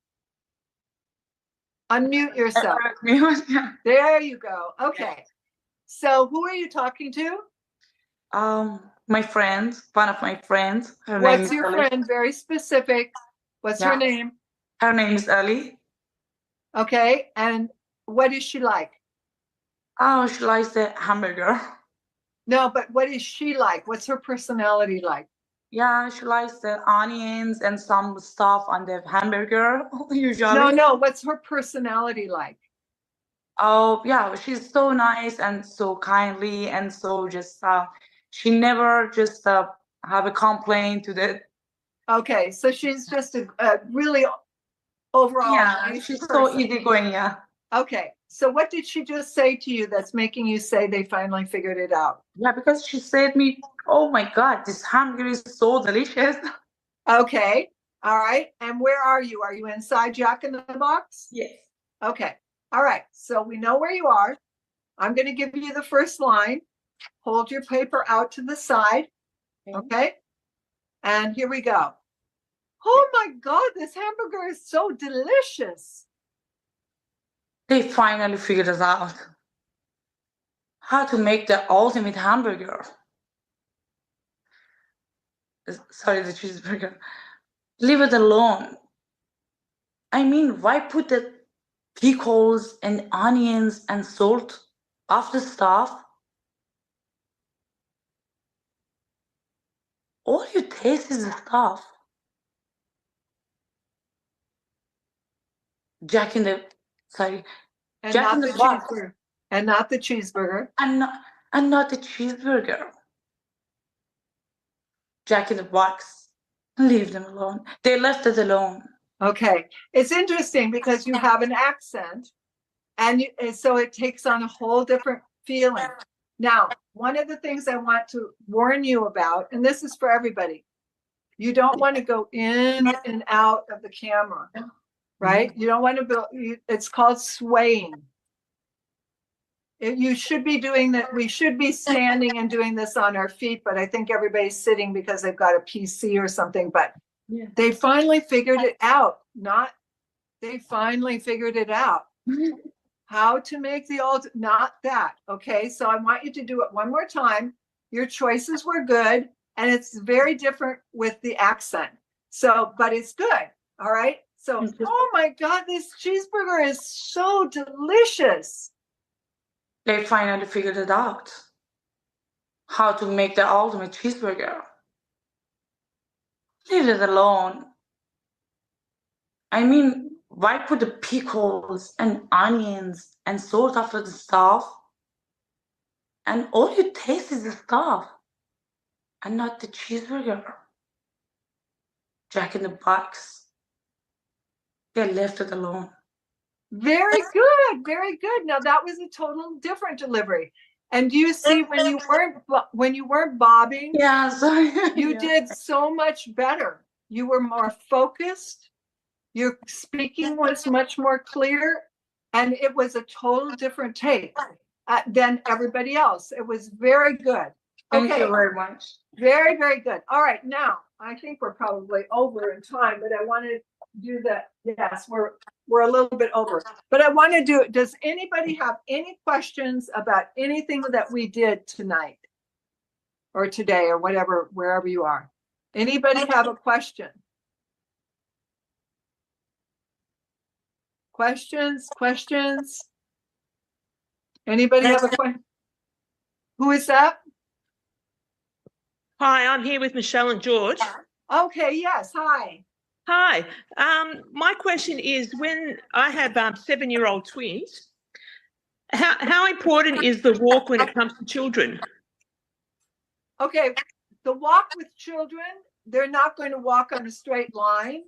Unmute yourself. There you go. Okay. So who are you talking to? My friend, one of my friends. Her name What's is your Ali. friend? Very specific. What's her Yeah. name? Her name is Ali. Okay. And what is she like? Oh, she likes the hamburger. No, but what is she like? What's her personality like? Yeah, she likes the onions and some stuff on the hamburger usually. No, what's her personality like? Oh, yeah, she's so nice and so kindly and so just she never just have a complaint to the Okay, so she's just a really overall yeah, nice she's so person. easygoing, yeah. Okay, So what did she just say to you that's making you say they finally figured it out? Yeah, because she said me, oh my God, this hamburger is so delicious. Okay. All right. And where are you? Are you inside Jack in the Box? Yes. Okay. All right. So we know where you are. I'm going to give you the first line. Hold your paper out to the side. Okay. And here we go. Oh my God, this hamburger is so delicious. They finally figured it out. How to make the ultimate hamburger. Sorry, the cheeseburger. Leave it alone. I mean, why put the pickles and onions and salt off the stuff? All you taste is the stuff. Jack in the, sorry, And Jack not in the the Box. cheeseburger. And not the cheeseburger. And not the cheeseburger. Jack in the Box. Leave them alone. They left it alone. Okay. It's interesting because you have an accent and so it takes on a whole different feeling. Now, one of the things I want to warn you about, and this is for everybody, you don't want to go in and out of the camera, right? You don't want to build, it's called swaying. You should be doing that. We should be standing and doing this on our feet, but I think everybody's sitting because they've got a PC or something, but they finally figured it out. They finally figured it out. How to make the not that. Okay. So I want you to do it one more time. Your choices were good. And it's very different with the accent. So, but it's good. All right. So, oh my God, this cheeseburger is so delicious. They finally figured it out. How to make the ultimate cheeseburger. Leave it alone. I mean, why put the pickles and onions and salt after the stuff? And all you taste is the stuff and not the cheeseburger. Jack in the Box. They left it alone. Very good. Very good. Now that was a total different delivery. And do you see when you weren't bobbing? Yeah, sorry. You did so much better. You were more focused. Your speaking was much more clear, and it was a total different take than everybody else. It was very good. Thank you very much. Very, very good. All right, now I think we're probably over in time, but I want to do that. Yes, we're a little bit over, but I want to do it. Does anybody have any questions about anything that we did tonight or today or whatever, wherever you are? Anybody have a question? Questions? Anybody have a question? Who is that? Hi, I'm here with Michelle and George. Okay, yes, hi. Hi. My question is, when I have 7-year-old twins, how important is the walk when it comes to children? Okay, the walk with children, they're not going to walk on a straight line.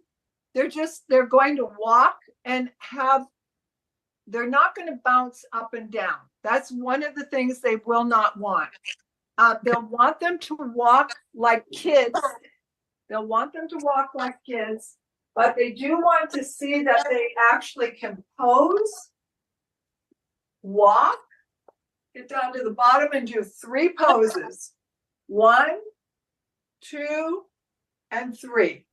They're going to walk and they're not going to bounce up and down. That's one of the things they will not want. They'll want them to walk like kids. They'll want them to walk like kids, but they do want to see that they actually can pose, walk, get down to the bottom and do 3 poses. 1, 2, and 3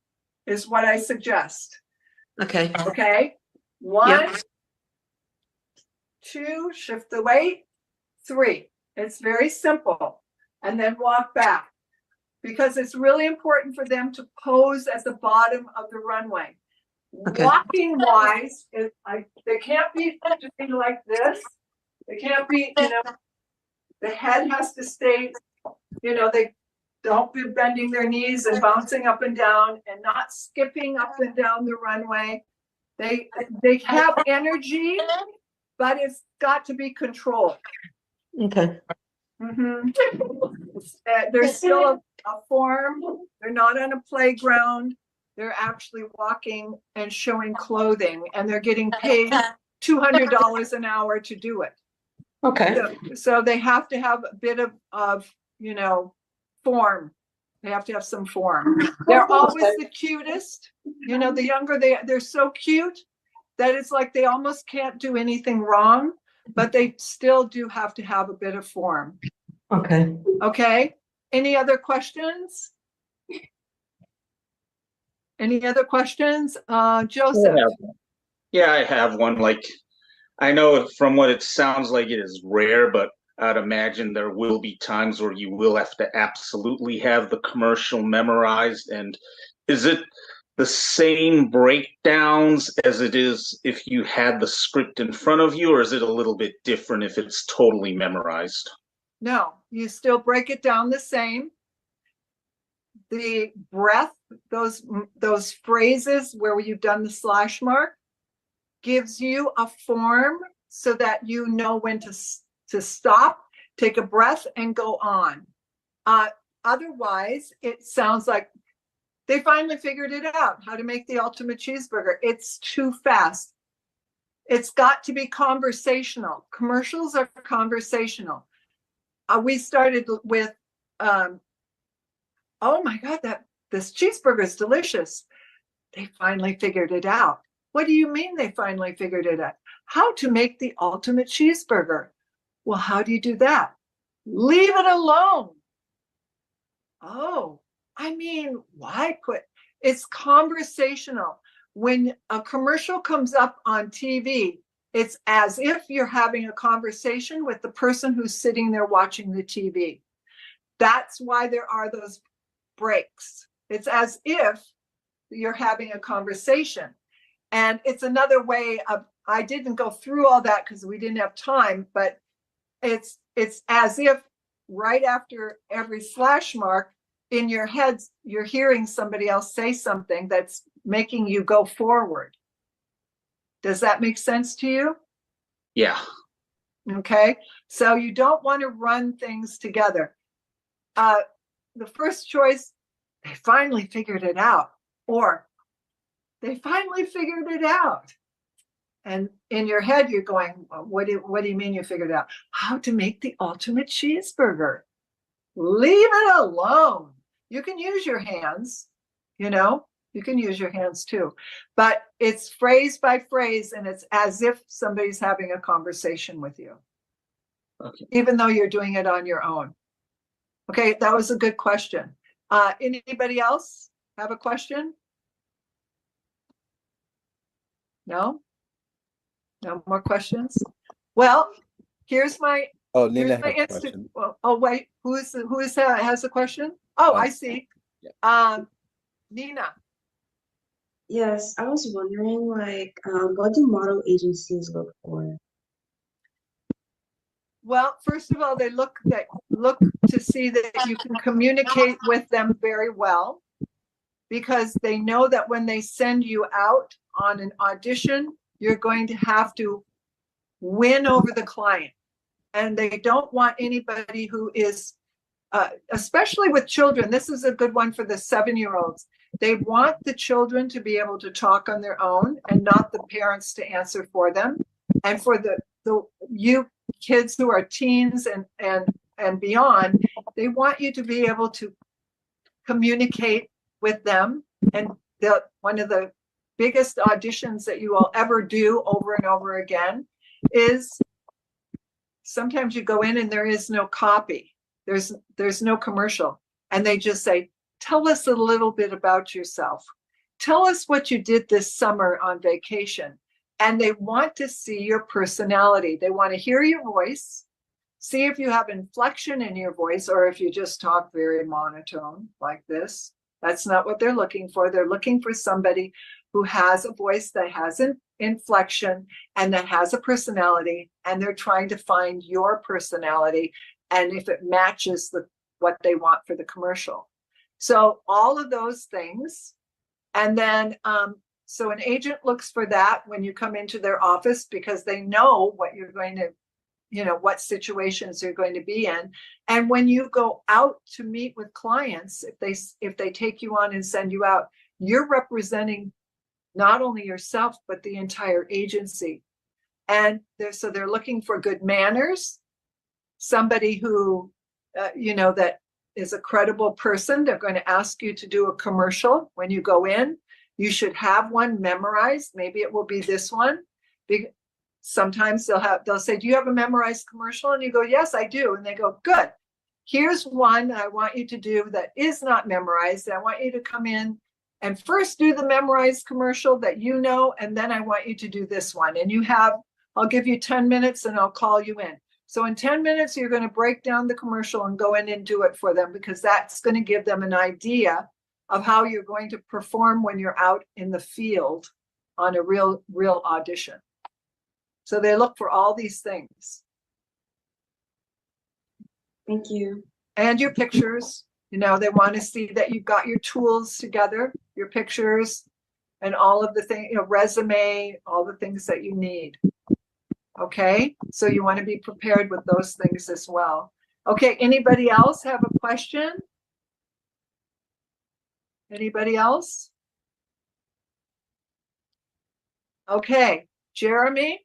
is what I suggest. Okay. Okay. 1, 2, shift the weight, 3. It's very simple. And then walk back, because it's really important for them to pose at the bottom of the runway. Okay. Walking wise, they can't be doing like this. They can't be, the head has to stay, they don't be bending their knees and bouncing up and down and not skipping up and down the runway. They have energy, but it's got to be controlled. Okay. They're still a form. They're not on a playground. They're actually walking and showing clothing, and they're getting paid $200 an hour to do it. Okay. So they have to have a bit of form. They have to have some form. They're always the cutest. The younger they're so cute that it's like they almost can't do anything wrong, but they still do have to have a bit of form. Okay. Okay. Any other questions? Any other questions? Joseph. Yeah, I have one. Like, I know from what it sounds like it is rare, but I'd imagine there will be times where you will have to absolutely have the commercial memorized. And is it the same breakdowns as it is if you had the script in front of you, or is it a little bit different if it's totally memorized? No, you still break it down the same. The breath, those phrases where you've done the slash mark, gives you a form so that you know when to stop, take a breath, and go on. Otherwise, it sounds like they finally figured it out, how to make the ultimate cheeseburger. It's too fast. It's got to be conversational. Commercials are conversational. We started with, oh my God, this cheeseburger is delicious. They finally figured it out. What do you mean they finally figured it out? How to make the ultimate cheeseburger. Well, how do you do that? Leave it alone. Oh, I mean, why it's conversational. When a commercial comes up on TV, it's as if you're having a conversation with the person who's sitting there watching the TV. That's why there are those breaks. It's as if you're having a conversation. And it's another way of, I didn't go through all that because we didn't have time, but it's as if right after every slash mark in your head, you're hearing somebody else say something that's making you go forward. Does that make sense to you? Yeah. Okay. So you don't want to run things together. The first choice, they finally figured it out, or they finally figured it out. And in your head, you're going, what do you mean you figured out? How to make the ultimate cheeseburger. Leave it alone. You can use your hands, you can use your hands too, but it's phrase by phrase, and it's as if somebody's having a conversation with you, Okay. Even though you're doing it on your own. Okay, that was a good question. Anybody else have a question? No? No more questions? Well, here's my Nina here's my has a question. Oh wait, who has a question? Oh, I see. Yeah. Nina. Yes, I was wondering, what do model agencies look for? Well, first of all, they look to see that you can communicate with them very well, because they know that when they send you out on an audition, you're going to have to win over the client. And they don't want anybody who is, especially with children, this is a good one for the 7-year-olds. They want the children to be able to talk on their own and not the parents to answer for them. And for the you kids who are teens and beyond, they want you to be able to communicate with them. And one of the biggest auditions that you will ever do over and over again is sometimes you go in and there is no copy. There's no commercial. And they just say, tell us a little bit about yourself. Tell us what you did this summer on vacation. And they want to see your personality. They want to hear your voice, see if you have inflection in your voice, or if you just talk very monotone like this. That's not what they're looking for. They're looking for somebody who has a voice that has an inflection and that has a personality, and they're trying to find your personality and if it matches what they want for the commercial. So all of those things. And then, so an agent looks for that when you come into their office, because they know what you're going to, what situations you're going to be in. And when you go out to meet with clients, if they take you on and send you out, you're representing not only yourself, but the entire agency. And so they're looking for good manners, somebody who, that is a credible person. They're going to ask you to do a commercial when you go in. You should have one memorized. Maybe it will be this one. Sometimes they'll say, do you have a memorized commercial? And you go, yes, I do. And they go, good. Here's one I want you to do that is not memorized. I want you to come in and first do the memorized commercial that you know, and then I want you to do this one. And I'll give you 10 minutes and I'll call you in. So in 10 minutes, you're going to break down the commercial and go in and do it for them, because that's going to give them an idea of how you're going to perform when you're out in the field on a real audition. So they look for all these things. Thank you. And your pictures, they want to see that you've got your tools together, your pictures, and all of the things, resume, all the things that you need. Okay, so you want to be prepared with those things as well. Okay, anybody else have a question? Anybody else? Okay, Jeremy,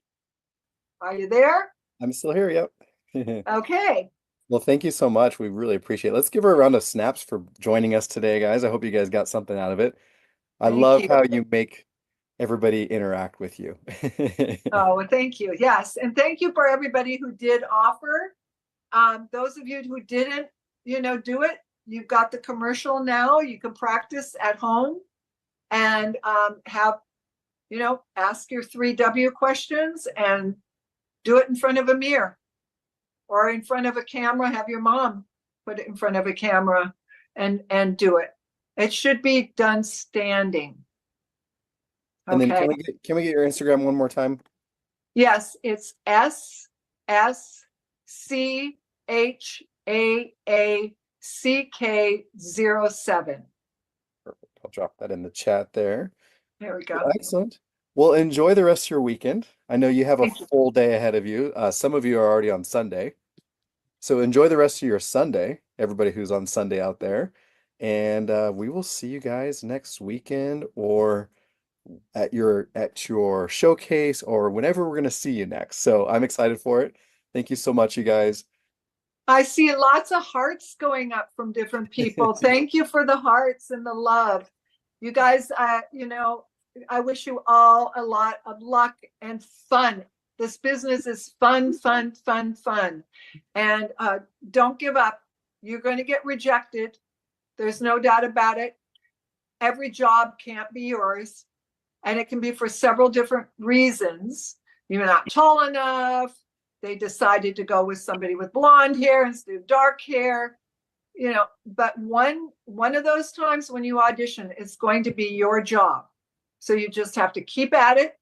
are you there? I'm still here, yep. Okay. Well, thank you so much. We really appreciate it. Let's give her a round of snaps for joining us today, guys. I hope you guys got something out of it. I Thank love you. how you make everybody interact with you. Oh, well, thank you. Yes. And thank you for everybody who did offer. Those of you who didn't, do it, you've got the commercial now. You can practice at home and have, ask your 3W questions and do it in front of a mirror or in front of a camera. Have your mom put it in front of a camera and do it. It should be done standing. And then Okay. can we get your Instagram one more time? Yes, it's SSCHAACK07. Perfect. I'll drop that in the chat there. There we go. Well, excellent. Well, enjoy the rest of your weekend. I know you have a Thank you. full day ahead of you. Some of you are already on Sunday. So enjoy the rest of your Sunday, everybody who's on Sunday out there. And we will see you guys next weekend or at your showcase or whenever we're going to see you next. So I'm excited for it. Thank you so much, you guys. I see lots of hearts going up from different people. Thank you for the hearts and the love. You guys, I wish you all a lot of luck and fun. This business is fun, fun, fun, fun. And don't give up. You're going to get rejected. There's no doubt about it. Every job can't be yours. And it can be for several different reasons. You're not tall enough. They decided to go with somebody with blonde hair instead of dark hair. But one of those times when you audition, it's going to be your job. So you just have to keep at it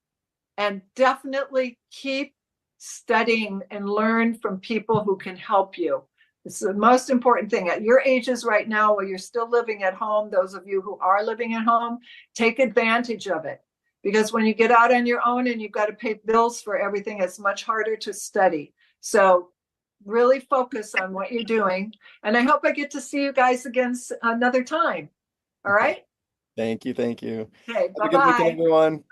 and definitely keep studying and learn from people who can help you. This is the most important thing at your ages right now, where you're still living at home. Those of you who are living at home, take advantage of it. Because when you get out on your own and you've got to pay bills for everything, it's much harder to study. So really focus on what you're doing. And I hope I get to see you guys again another time. All right? Thank you. Thank you. Okay, Have a good weekend, bye-bye. everyone.